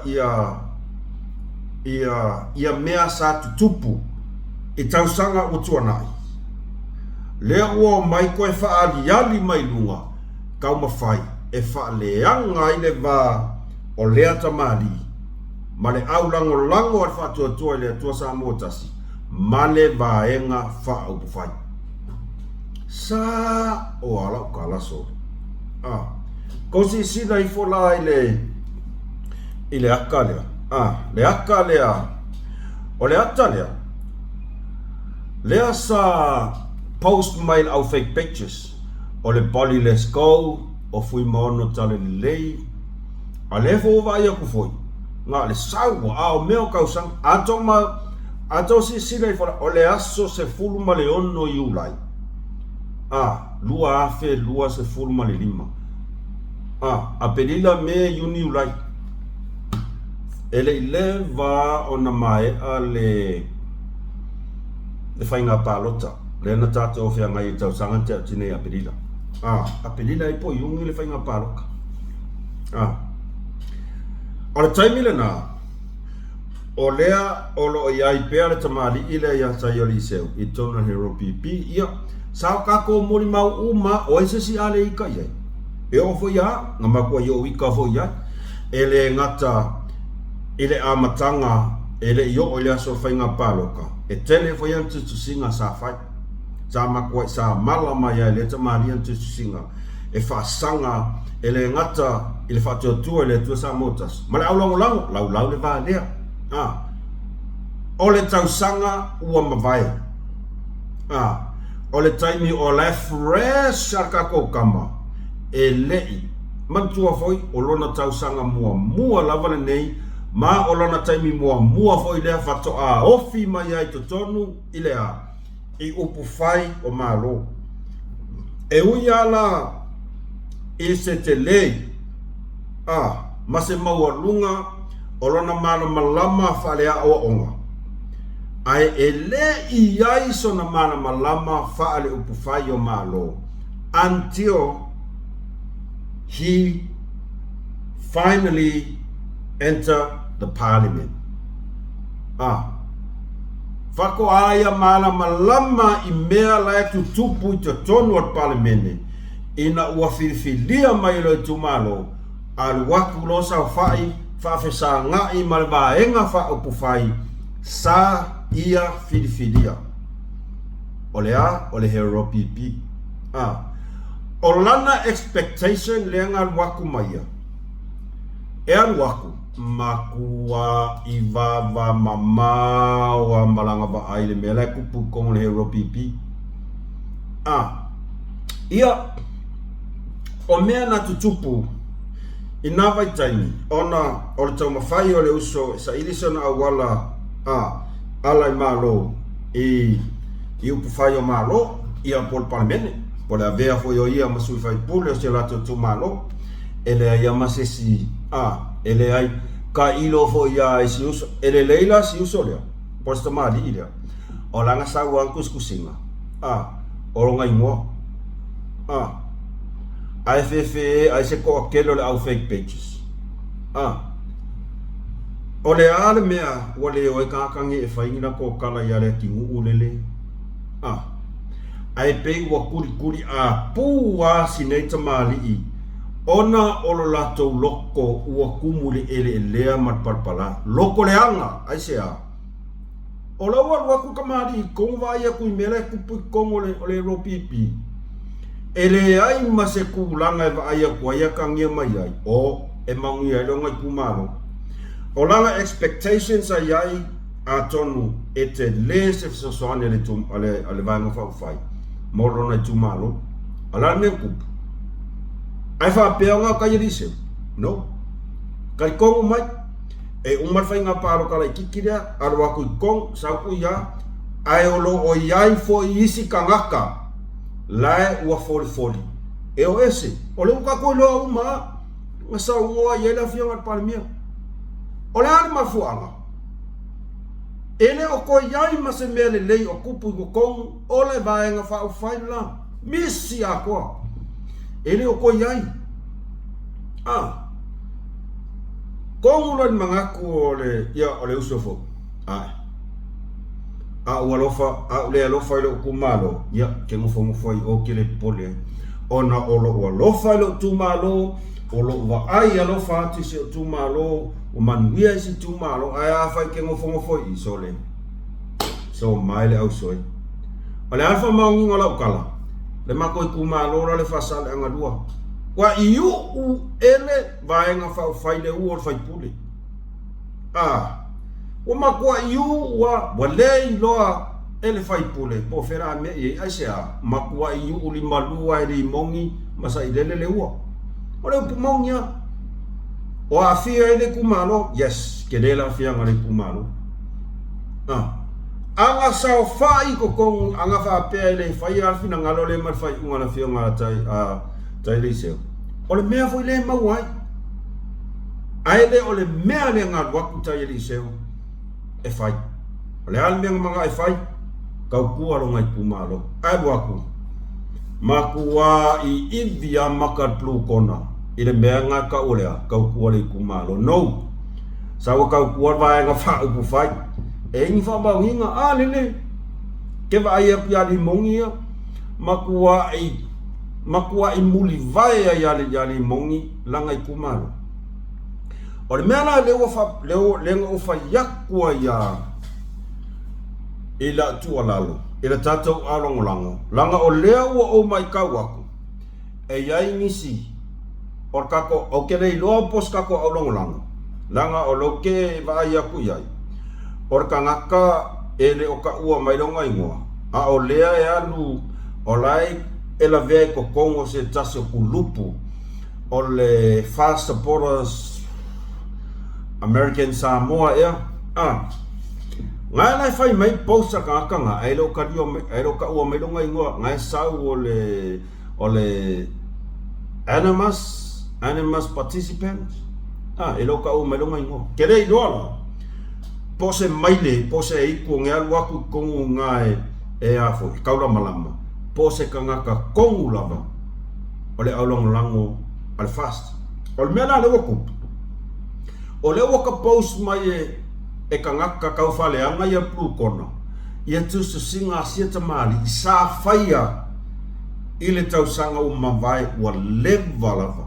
ia ia mea sa tutupu I tausanga o tuanai. Lea ua mai koe whaaliali mai lunga, kau mawhai, e whaaleanga I le wā o lea tamari, ma le au lango al whatua tua lea tua sa motasi, ma le vaenga wha upu whai. Sa o ala o kalaso. Kosi sila I fola I le aka lea. Le aka lea, o le ata lea, lea sa post mail au fake pictures, o le poli let's go, o fui maono tale le lei, a le fo vai aku foi, nga le saua, o meo kausang, ato si sila I fola, o le aso se fulu ma le ono I ulai, lua afe, lua se fulu ma le lima, a pelila me uni ulai, ele ile va ona mai a le whainga pālota. Le na tātou o whianga I tau sangante a tine a pelila. A pelila I po iungi le whainga pāloka. O le taimile nā, o lea o lo iai pēr le tamari I le ia tai o li seu, I tona hero pipi, ia, sao kako mori mau uma o esesi ale I ka iai. E o fo ia, nga makua I o ika fo iai, e le ngata, ele amatanga ele yo o le aso whainga pāloka e tele foi antu tu singa sa fai sa makua sa mala mai ele tamari antu tu singa e whaasanga ele ngata ele whaatotua ele tua sa motas ma le au lau le vā lea o le tausanga ua mawai o le taimi o le fresh kako kama e lei mantua foi o lona tausanga mua lava nei ma o lona taimi mua foi lea whatoa ofi mai ai to tonu I lea I upu whai o malo. E ui ala I se te lei ma se maua lunga o lona mana malama whalea o onga. Ai e le I ai so na mana malama whaale upu whai o malo until he finally enter the parliament. Whako aia mana malama I mea lai tu tupu I te tonu at parliamente. Ina ua whiwhilia mai lo I tumalo. Alu waku lo sa whai, whawhesa ngai malwa enga wha upu whai. Sa ia whiwhilia. O le hero pipi. O lana expectation leanga waku maia. E alu waku. Makua iwa mama wa malanga ba aile mele kupu kong le hero pipi ia o mea na tutupu ina vai taimi ona o le tau mawhai o le uso sa ilisona awala ala I malo I upu whai o malo ia pol palamene po le avea foi o ia masui whai pule o se lato tu malo ele ia masesi ele ai ka ilo fo ia si uso ele leila si uso lea posta mali ilea o langa sa wan kuskusinga o longa imo ai fefe ai se ko akelo le au fake pages o le ale mea wale o ka kangi e fainga ko kala ya le tingu ulele ai pe wa kuri pu wa sineta mali ona olo lato loko ua kumuli ele lea matparpala loko leanga ai sea ola wa waku kamari kong vai aku mele kupu kong ole ro pipi ele ai mase kulanga va ai aku ai kangia mai ai o e mangi ai longa kumalo olanga expectations ai atonu ete lese so soane le tum ale vanga fa fai morona tumalo ala ne kupu ai fa peonga ka yrise no kai kong mai e umar fa nga paro kala kikiria arwa ku kong sa ku ya ai olo o yai fo isi kangaka lai wa foli e o ese ole ka ko lo uma ngasa wo yela fianga palmia ole an ma fuanga ele o ko yai ma se mele lei o kupu ko kong ole vai nga fa fai la misi akwa ele o ko yai kongulan mangaku ole usofo. Le alofa ilo kumalo ya ke ngofo i o kele pole ona olo alofa ilo tumalo olo wa ai alofa ati se tumalo o manuia si tumalo ai afa ke ngofo i sole so maile au soi ole alfa maungi ngola ukala le mako i kumalo le fasale anga dua wa iu ele vaenga fa faile u or fai pule o makua iu wa lei loa ele fai pule po fera me e aisea makua iu uli malua e mongi masa ilele le ua o le pumongia o afia ele kumalo yes kedela afia ngale kumalo anga sao fai ko kong anga fa pe ele fai alfina ngalo le mal fai ngala fia ngala tai le seo o le mea foi le mawai aile o le mea le ngalo waku tai le seo e fai ole alme mga e fai kau kua lo ngai pumalo ai waku makua i India makat plu kona ile menga ka olea kau kua le kumalo no sawa kau kua vai nga fa upu fai e ni fa ba winga lele ke vai pia li mongia makua i muli vai ya le mongi langa i kumalo ole mena leo lenga o fa yakua ya ila tu alalo ila tato along langa o leo o mai kawaku e yai nisi or kako o kele lo pos kako along langa o loke va yaku yai or kangaka ele o ka ua mai longa ingoa o lea ya lu o lai ela ve ko kongo se taso kulupu o le fast supporters American Samoa ngai lai fai mai posa ka ai lo ka ua mai longa ingoa ngai sau ole animus participants lo ka ua mai longa ingoa kere iloala pose maile pose iku ngai waku kongu ngai afo kaula malama pose ka kongu lava ole aulong lango al fast ol mena le waku o le waka post mai e kangaka kau fale anga ia plu kona ia tu singa sia tamali sa faia ile tau sanga mavai wa leva lava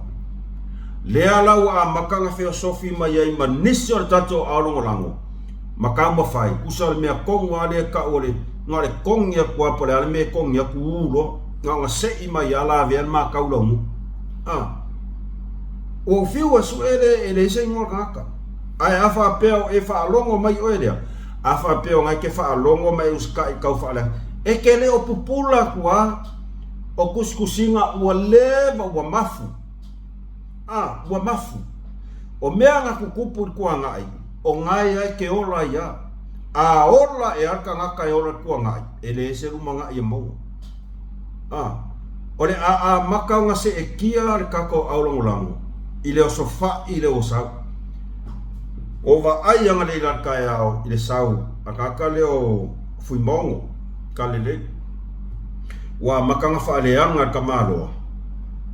le ala wa makanga filosofi mai ai manisi o tato aulongo lango makamba fai kusal mea kongo ale ka ole ngare kongia kwa pole ale me kongia ku ulo nga sei mai ala vel ma kaulongo o fiu su ele se ngoraka ai afa peo e fa longo mai oelea afa peo ngai ke fa longo mai uskai kau fa la e kele o pupula kwa o kuskusinga ua leva ua mafu ua mafu o mea nga kukupu kwa ngai o ngai ai ke ola ia ola e arka ngaka e ola kwa ngai ele se ruma ngai e mau ole maka nga se e kia le kako aulongo lango ile o sofa ile o sau o va ai anga le laka e au ile sau akaka le o fuimongo kalele wa makanga fa le anga kamalo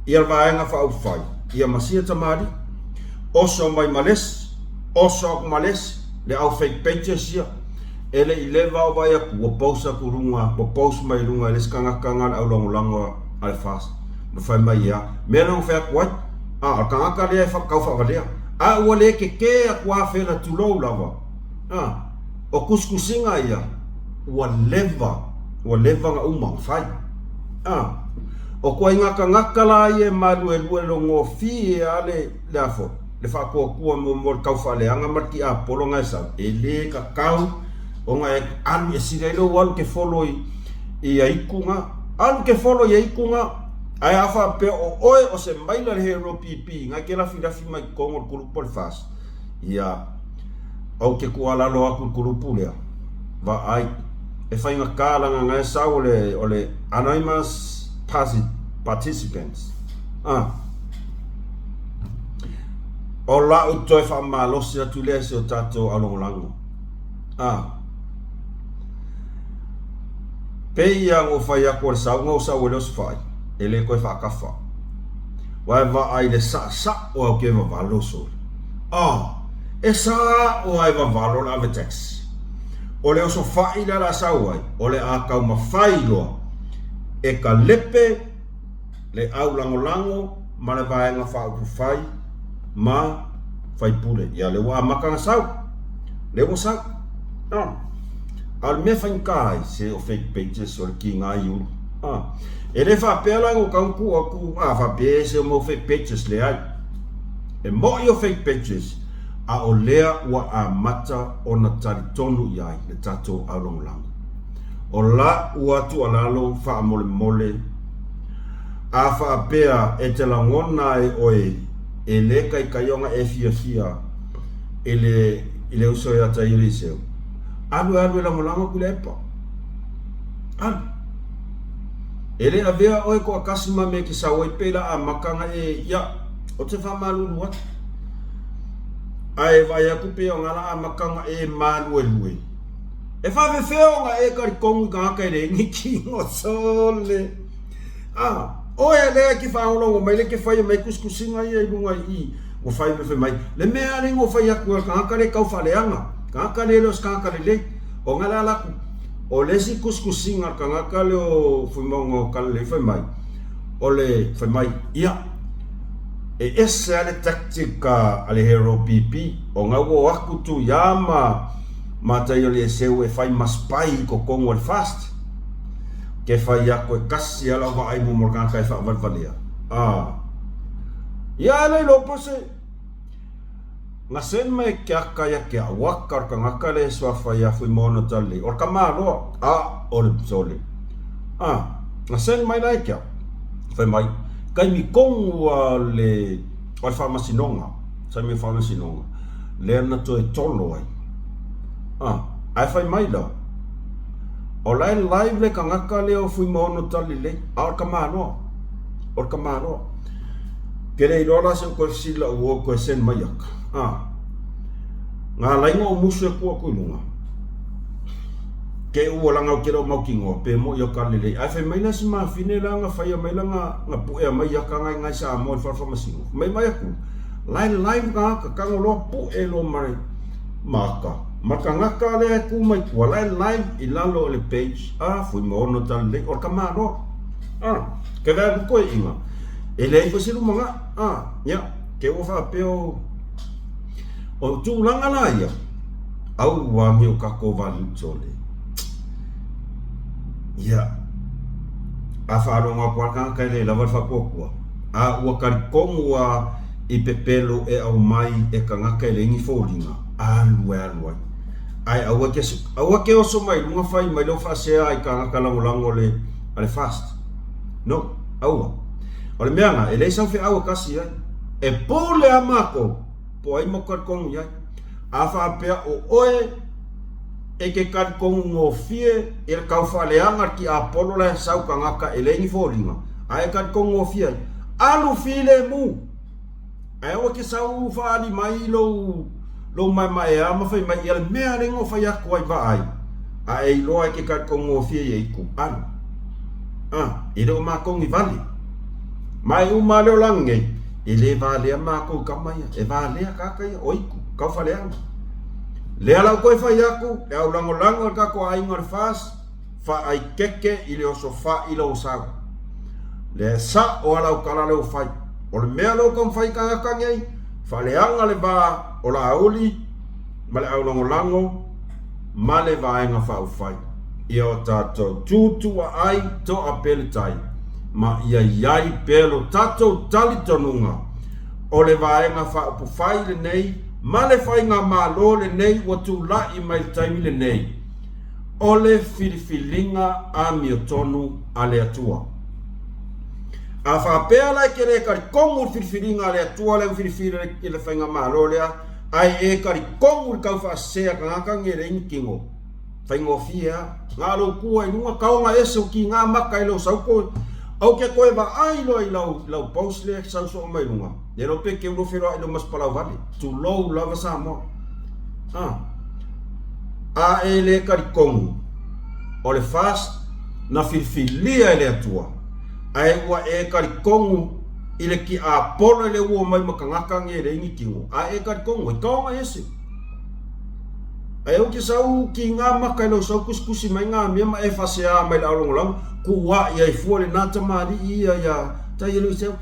ia va anga fa u fai ia masia tamari oso mai males oso males le au fake pages ia ele ile va vai ku posa kurunga post mai lunga le skanga kanga au longo al fast mo fai mai ia meno fa kwat kanga ka le fa kau fa valea wale ke kwa fera tulo lava o kuskusinga ia waleva nga umang fai o kwa ngaka la ye malu lo ngofi ale lafo le fa ko mo kau fa le anga marki a polonga sa ele ka kau o nga an esirelo wal ke follow i aikunga an ke follow i aikunga ai afa pe o se maila le hero pp nga ke la mai kongo kulupo fast ia o ke kuala lo aku kulupulea va ai e fai nga kala nga sa ole anonymous participants o la o toi fa malo se tu le se tato alongo pe ia o fai ako sa ngo sa o los fai ele koe whakafa. Wai wa ai le sa o ke wa valoso. e sa o ai vavalo la ave tax o le oso fai la sau ai o le a kau mawhai loa e ka lepe le au lango ma le vaenga whai ma whai pule ia le wa makanga sau le wa sau al me whainkai se o fake pages o le ki ngā iuru e le whapela o kaunku aku whapea se o mo fake pages le ai e mo i o fake pages a o lea ua a mata o na tari tonu iai le tato aulong lango o la ua tu alalo wha mole mole a whapea e te langona e oe e le kai kaionga e fia e le uso e ata iri seo alu e lango ku le epa alu e le avea oe ko akasima me ki sa oi pela a makanga e ia o te whamalulu atu ai vai aku pe o ngala a makanga e malu e lui e fa feo nga e kari kongu ka ka re ni ki ngo sole o e le ki fa longo mai le ki fa mai kuskusinga i lunga i o fa me mai le me ale ngo fa aku ka le ka fa le anga ka le los ka le o ngala la ku o le si kuskusinga ka le o fu mongo ka le fa mai o le fa mai ia e ese ale taktika ale hero pipi o nga wo aku tu yama mata yo le seu e fai maspai ko kongo el fast ke fai ya ko kasi ala wa ai mo morgan kai fa valvalia ya le lo pose nga sen mai kya kaya kya wakar ka ngakale swa fai ya fui mono tali or kamalo o le sole nga sen mai lai kya fai mai kai mi kongu le al farmasinonga sa mi farmasinonga le na to e tolo ai ai fai mai la o lai live le kangaka le o fui mono tali le or kamano kere irola se ko sila o ko sen mai aka nga lai ngo musu ko lunga ke u langa o kero mau kingo pe mo yo ka le ai fai mai na sima fine la nga fai mai la nga pu e mai ka nga sa mo farmasi mai aku lai live ka lo pu e lo mai maka nga ka le ku mai ku lai live ilalo le page fui mo no tal le or kamano ke va ko inga e le ko silu manga ya ke o fa pe o tu langa la ya au wa mi o ka ko va le ia a whaaronga kua kai le lawal whakokua a ua karikongu a i pepelo e au mai e ka ngaka e le ingi fōringa alua ai aua ke oso mai lunga whai mai leo whasea ai ka ngaka langolango le ale fast no aua o le meanga e le sau whi aua kasi ai e pō le amako po ai mo karikongu iai a whaapea o oe e ke karikongu ngō fie e le kauwhaleanga ki a polo le sau ka ngaka e lengi fōringa a e karikongu ngō fie alu file mu e o ke sau whaali mai lo mai e ama whai mai ele mea rengo whai aku ai vai a e loa e ke karikongu ngō fie e iku alu e reo mākongi vali mai leo lange e le vālea mākou kamaya e vālea kakai o iku kauwhaleanga le ala koe fai aku, le au lango ka ko ai ngar fas, fa ai keke i le oso fa i lo sa. Le sa o ala kala le fai. O le mea lo kom fai ka ngei, fa le anga le ba o la auli, ma le au lango, ma le va nga fa fai. I o tato tutu ai to apel tai. Ma ia iai pelo tato tali tonunga. O le va nga fa pu fai le nei, ma le fai ngā mālo le nei ua tu la i mai taimi le nei. O le filifilinga a miotonu a le atua. A whapea lai ke re kari kongu filifilinga a le atua le filifili i le fai ngā mālo lea, ai e kari kongu kau whaasea ka ngaka nge re inkingo. Fai ngō fia, ngā lo kua i nunga kaonga eso ki ngā maka i lo sauko, au ke koe ba ai lo i lau paus le sau so mai lunga. E lo pe ke ulo whiroa i lo maspalau vale. Tu lou lava sa mo. A e le karikongu. O le fast na filfilia e le atua. A e ua e karikongu ile ki a polo le ua mai makangaka nge le ingi kingo a e kat kongo i kaonga ese ai o ki sau ki ngā maka ilo sau kuskusi mai ngā mia ma e fasea mai la long ku wa ia i fuole nata mari ia ya tai ilu seu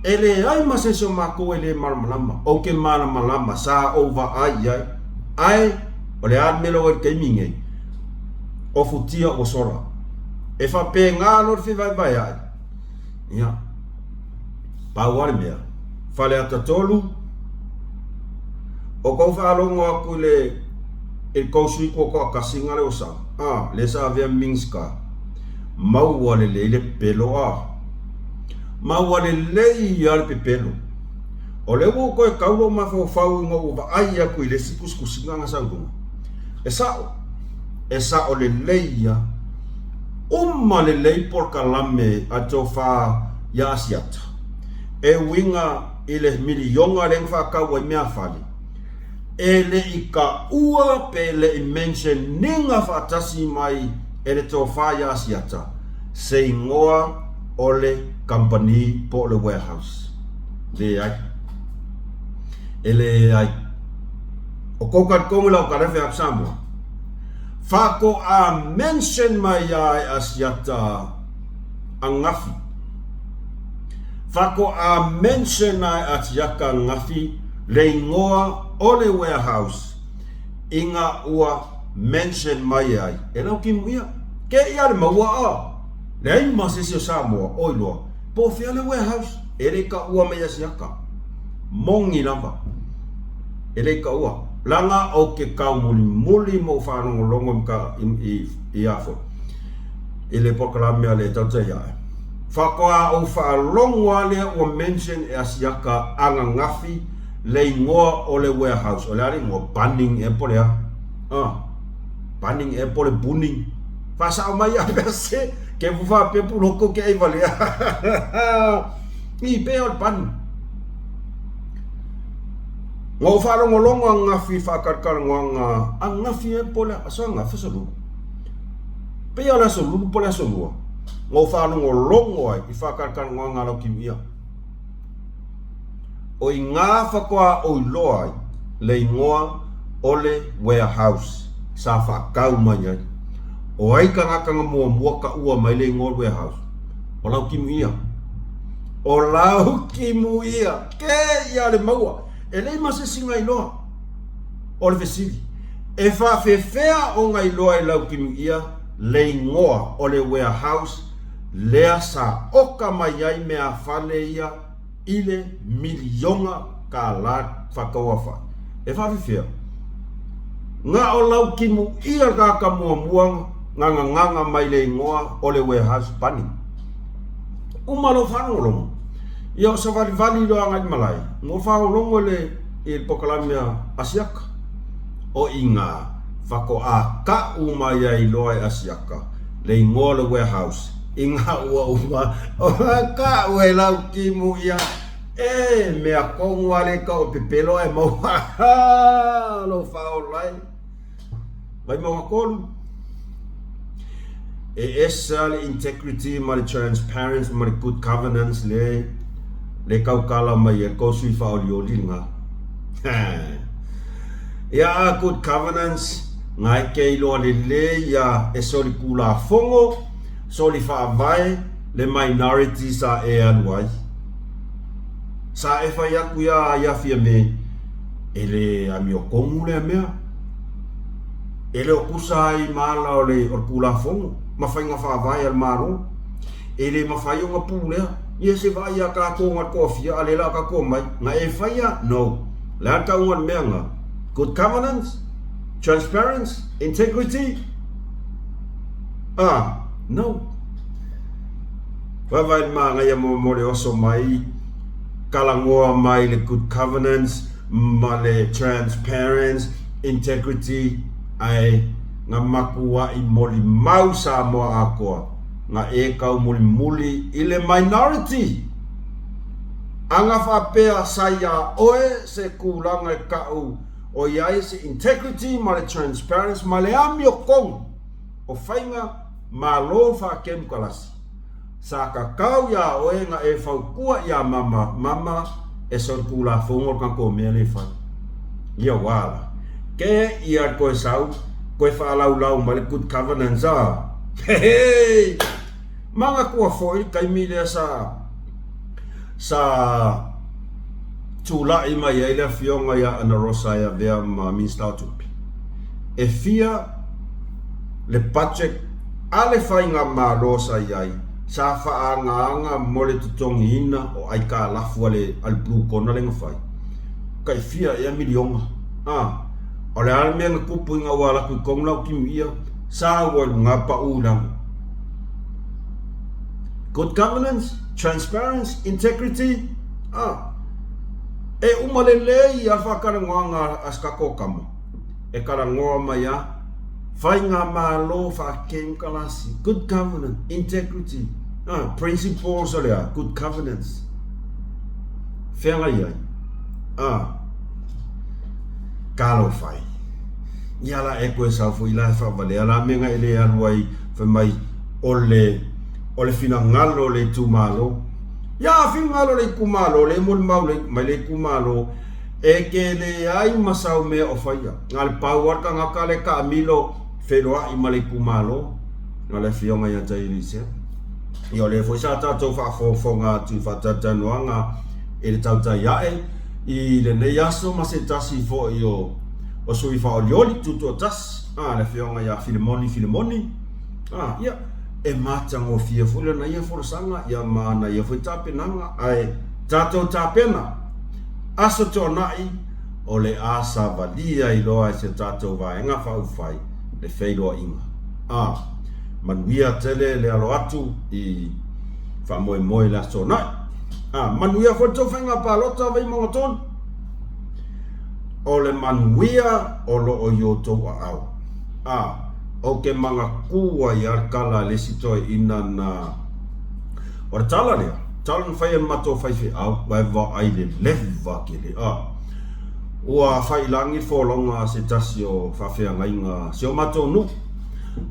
ele ai maseso mako ele malama o ke malama sa over ai o le admelo e keiminge o futia o sora e fa pe ngā lor fi vai ai ia pa wale mea fale atatolu o kou fa longo aku le il kousui ko kasinga le osa le sa via mingska mau wale le pelo mau wale le ia le pelo o le wo ko kaulo ma fau ngo va ai aku le sikuskusinga nga sangu esa o le leia umma le lei por kalame atofa ya asiata e winga ile milionga le fa ka wa mea fali ele ika ua pe le mention ninga fatasi mai ele tofa ya asiata se ingoa ole company po le warehouse le ai ele ai o kokat kongula o karefe apsamu fako a mention mai ai asiata angafi fako a mention ai asiaka ngafi le ingoa ole warehouse inga ua mention mai ai e lau ki muia ke ia le maua le ai masisi Samoa oiloa po fia le warehouse e le ka ua mai asiaka mongi lamba e le ka ua langa o ke kau muli mo whanongo longo mka i afo e le pokalamea le tautai ai whakoa o whalongo ale o mention e asiaka anga ngafi le ingoa o le warehouse o le ari ngo banning e pole banning e pole buning fasa o mai a pese ke fufa pe puloko ke ai vale i pe o banning ngo falo ngolongo ngafi fakar ngwanga ngafi e pole asanga fasolu pe ya la solu pole solu ngo falo ngolongo ai fakar ngwanga lo kimia o inga fakoa o loai le ingoa ole warehouse sa fa kau mai o ai kanga mua ka ua mai le ingoa warehouse o lau kimuia ke ia le maua e le mase singa iloa o le fesili e fa fefea o ngai loa e lau kimuia le ingoa ole warehouse lea sa oka mai ai mea fale ia ile milionga ka la whakawafa. E whawhiwhia. Nga o lau kimu ia ka muamuang nganga mai le ingoa o le warehouse pani. Umalo whanolongo. Ia o sa vali lo angai malai. Ngo whanolongo le i pokalamia asiaka. O inga whako a ka umaya i loa asiaka. Le ingoa le warehouse. Inga ua o ka ue lau kimu ia mea kongu ale ka o pepelo e maua lo whaolai vai maua kolu esa le integrity ma le transparency ma le good governance le kaukala mai e kosui whaoliolinga ia good governance ngai ke iloa le ia e soli kula fongo soli whaavai le minority sa e anuai sa e fai aku ia fia me ele a mio kongu le mea ele o kusa ai mala o le o kula fongo ma fai nga whaavai al maro ele ma fai o nga pulea ia se vai a ka konga kofia ale la ka komai nga e fai a no le ata ungan mea nga good governance transparency integrity no vai ma nga ia mo le oso mai kalangoa mai le good governance ma le transparency integrity ai nga makua i moli mau sa moa akoa nga e kau muli i le minority anga whapea saya oe se kulanga e kau o iai se integrity ma le transparency ma le ami o kong o whainga ma lo wha kem kalasi sa ka kau ya oenga e fau kua ya mama e son kula fongo kan ko me le fa ia wala ke ia ko sau ko fa lau mal good governance hey manga ko foi kai mi le sa tula i mai ele fionga ya ana rosa ya vea ma minsta tupi e fia le pache ale fainga ma rosa yai sa fa anga mole tutongi ina o ai ka lafu al blue kona le ngafai kai fia ya milionga ole al me kupu nga wala ku kongla kimia sa wal ngapa ulang good governance, transparency, integrity e umalele ya fa kana nganga askako kamo e kana ngoma ya fainga malo fa ken kalasi good governance, integrity principles ole good governance fenga ya kalo fai yala e ko sa fu ila fa vale ala menga ele alwai fa mai ole fina ngalo le tu malo ya fin ngalo le kumalo le mol mau le mai le kumalo e ke le ai masau me o faia ngal power ka ngakale ka milo feroa i male kumalo ngale fionga ya tailise yo le foi sa ta to fa fo nga tu fa ta tanwanga e le tau ta ya i le ne yaso masetasi fo yo o sui fa o lioli tuto tas le fionga ya filimoni ya e matang o fia fula na ia forsanga ya mana ia foi tapenanga ai tato tapena aso tonai o le asa valia i loa se tato vaenga fa ufai le feiloa inga manuia tele le alo atu i fa moe la tonai manuia foi tofenga palota vai mongoton o le manuia o lo o yoto wa au o ke manga kua i arkala le sitoi ina na o tala lea talan fai mato fai fi au vai va ai le leva ke le ua fai langi folonga se tasio fa fea ngainga sio mato nu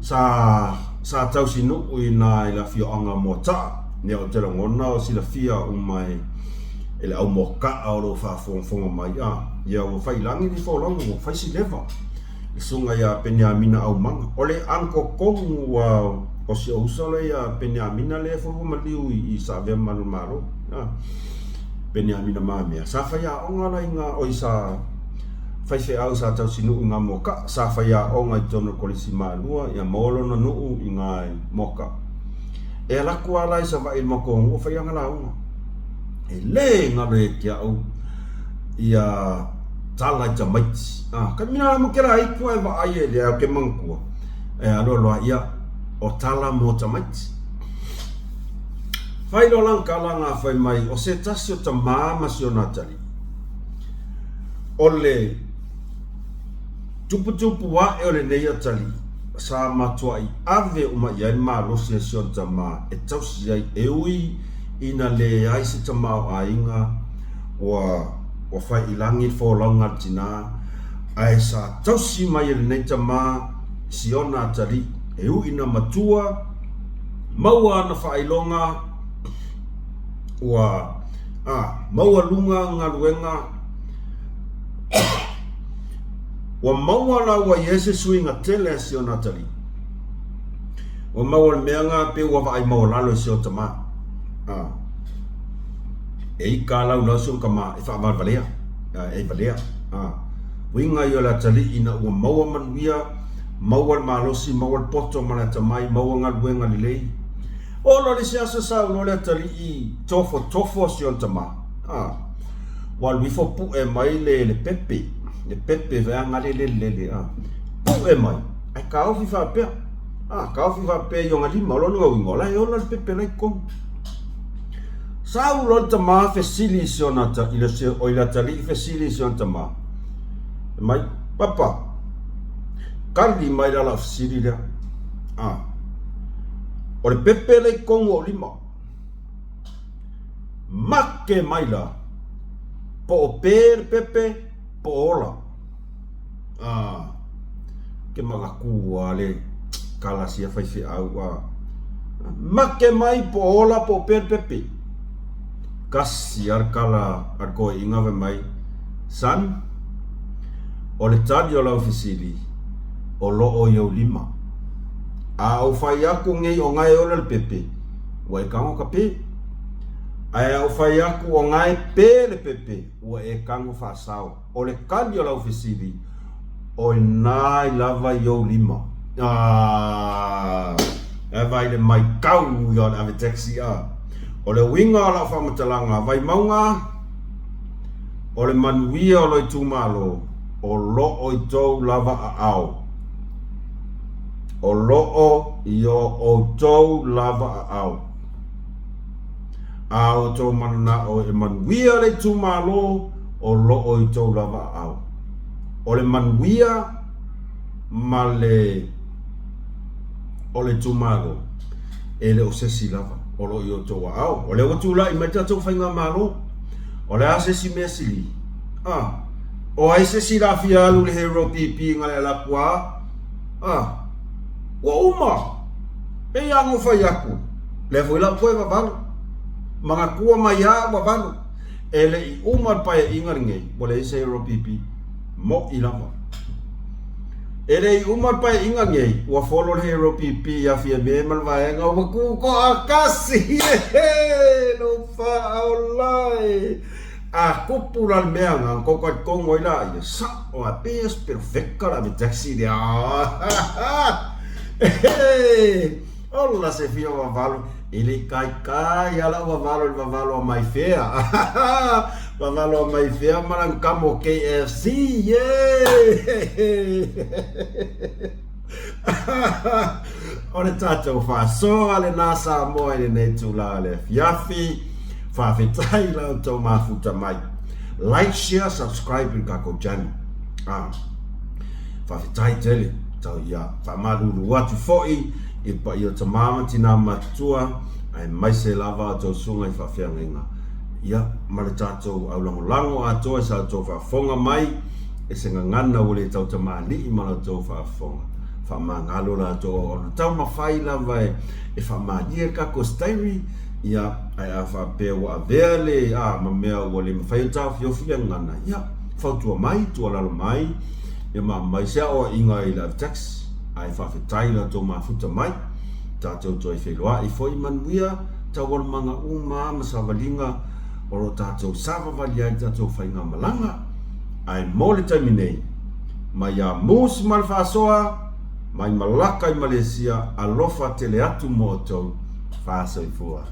sa tau sinu ina ila fio anga mota ne o te ngona o sila fia umai ele au moka au lo fa fonga mai ia o fai langi ni folonga o fai si leva sunga ya Penyamina au manga ole anko kongu wa o si usole ya Penyamina le fo maliu i sa ve malu Penyamina mamia sa fa ya onga la inga o isa fai fe au sa tau sinu nga moka sa fa ya onga tono kolisi malua ya molo na nu inga moka e la kuala isa va il mokongo fa ya ngala e le ngale kia au ya tala jamait kan mina mo kera ai ko va ai le ke mangku alo lo ia o tala mo jamait fai lo lang kala nga fai mai o se tasio tama sionatali ole tupu wa ole nei tali sa matuai ave uma ya ma lo se sion tama e tausi ai eui ina le ai se tama ainga wa fai ilangi fo longa tina ai sa tausi mai nei tama siona tali eu ina matua maua na fai longa wa maua lunga ngaluenga wa maua la wa yese swinga tele siona tali wa maua meanga pe wa vai maua lalo sio tama e kala ulo sun kama e fa valea e valea winga yo la tali ina wa maua manuia maua malosi maua poto mana tamai maua ngaluenga lilei o lo le sia sa lo le tali i tofo sio tama wal wi fo pu e mai le pepe va ngale le pu e mai ai ka o fa pe ka o fa pe yo ngali malo no ngola yo le pepe lai ko sa lo tama facilisionata ila se o ila tali facilisionata ma mai papa Cardi mai la facilita o le pepe le kongo lima makke mai la po pepe po ola ke maga kua le kala sia fai fi au make mai po ola po pepe kasi arkala arko inga ve mai san o le tadi o la ofisili o lo o yo lima a o fai aku ngei o ngai o le pepe wa e kango kape a o fai aku o ngai pe le pepe wa e kango fa sao o le tadi o la ofisili o nai lava yo lima e vai le mai kau yo ave taxi o le winga la fa matalanga vai maunga o le manuia o lo tumalo o lo o tou lava ao o lo o yo o tou lava ao ao to manna o e manuia le tumalo o lo o tou lava ao o le manuia male o le tumalo e le o sesi lava o lo yo to ao o le watula i meta to fainga malo o le asesi mesili o ai sesi la fia lu le hero pipi ngale la kwa wa uma e ya ngo fa yaku le foi la foi va manga kua mai ya wa vanu e le i uma pa e ingar ngai o le hero pipi mo i lava ele umar pa inga ngei wa follow hero pipi ya fia me mal vai nga wa ku ko akasi no fa online a kupura mea nga ko ko ngoi la ya sa o a pes perfecta la taxi de olla se fia wa valo ele kai ala wa valo mai fea Vavalo mai fea marang kamo KFC Ore tatou so ale nasa mo ele nei tula le fiafi fa fetai la to mafuta mai like share subscribe in kako channel fa fetai tele tau ya fa malulu watu foi e pa yo tamama tina matua ai mai se lava to sunga fa feanga ia male tatou au lango atoa sa to fa fonga mai e se ngana o le tau tamali i mala to fa fonga fa mangalo la to ona tau mafai la vai e fa madia ka kostairi ia ai fa pe wa vele ma mea o le mafai tau fio fia ngana ia fa tu mai tu la mai e ma mai se o inga i la tax ai fa fetai la to mafuta mai tatou to i feloa i foi manuia tau wal manga uma masavalinga o tatou sava vali ai tatou whainga malanga ai mole taiminei mai a musi malwhasoa mai malaka i Malaysia alofa tele atu mo tau whasoifua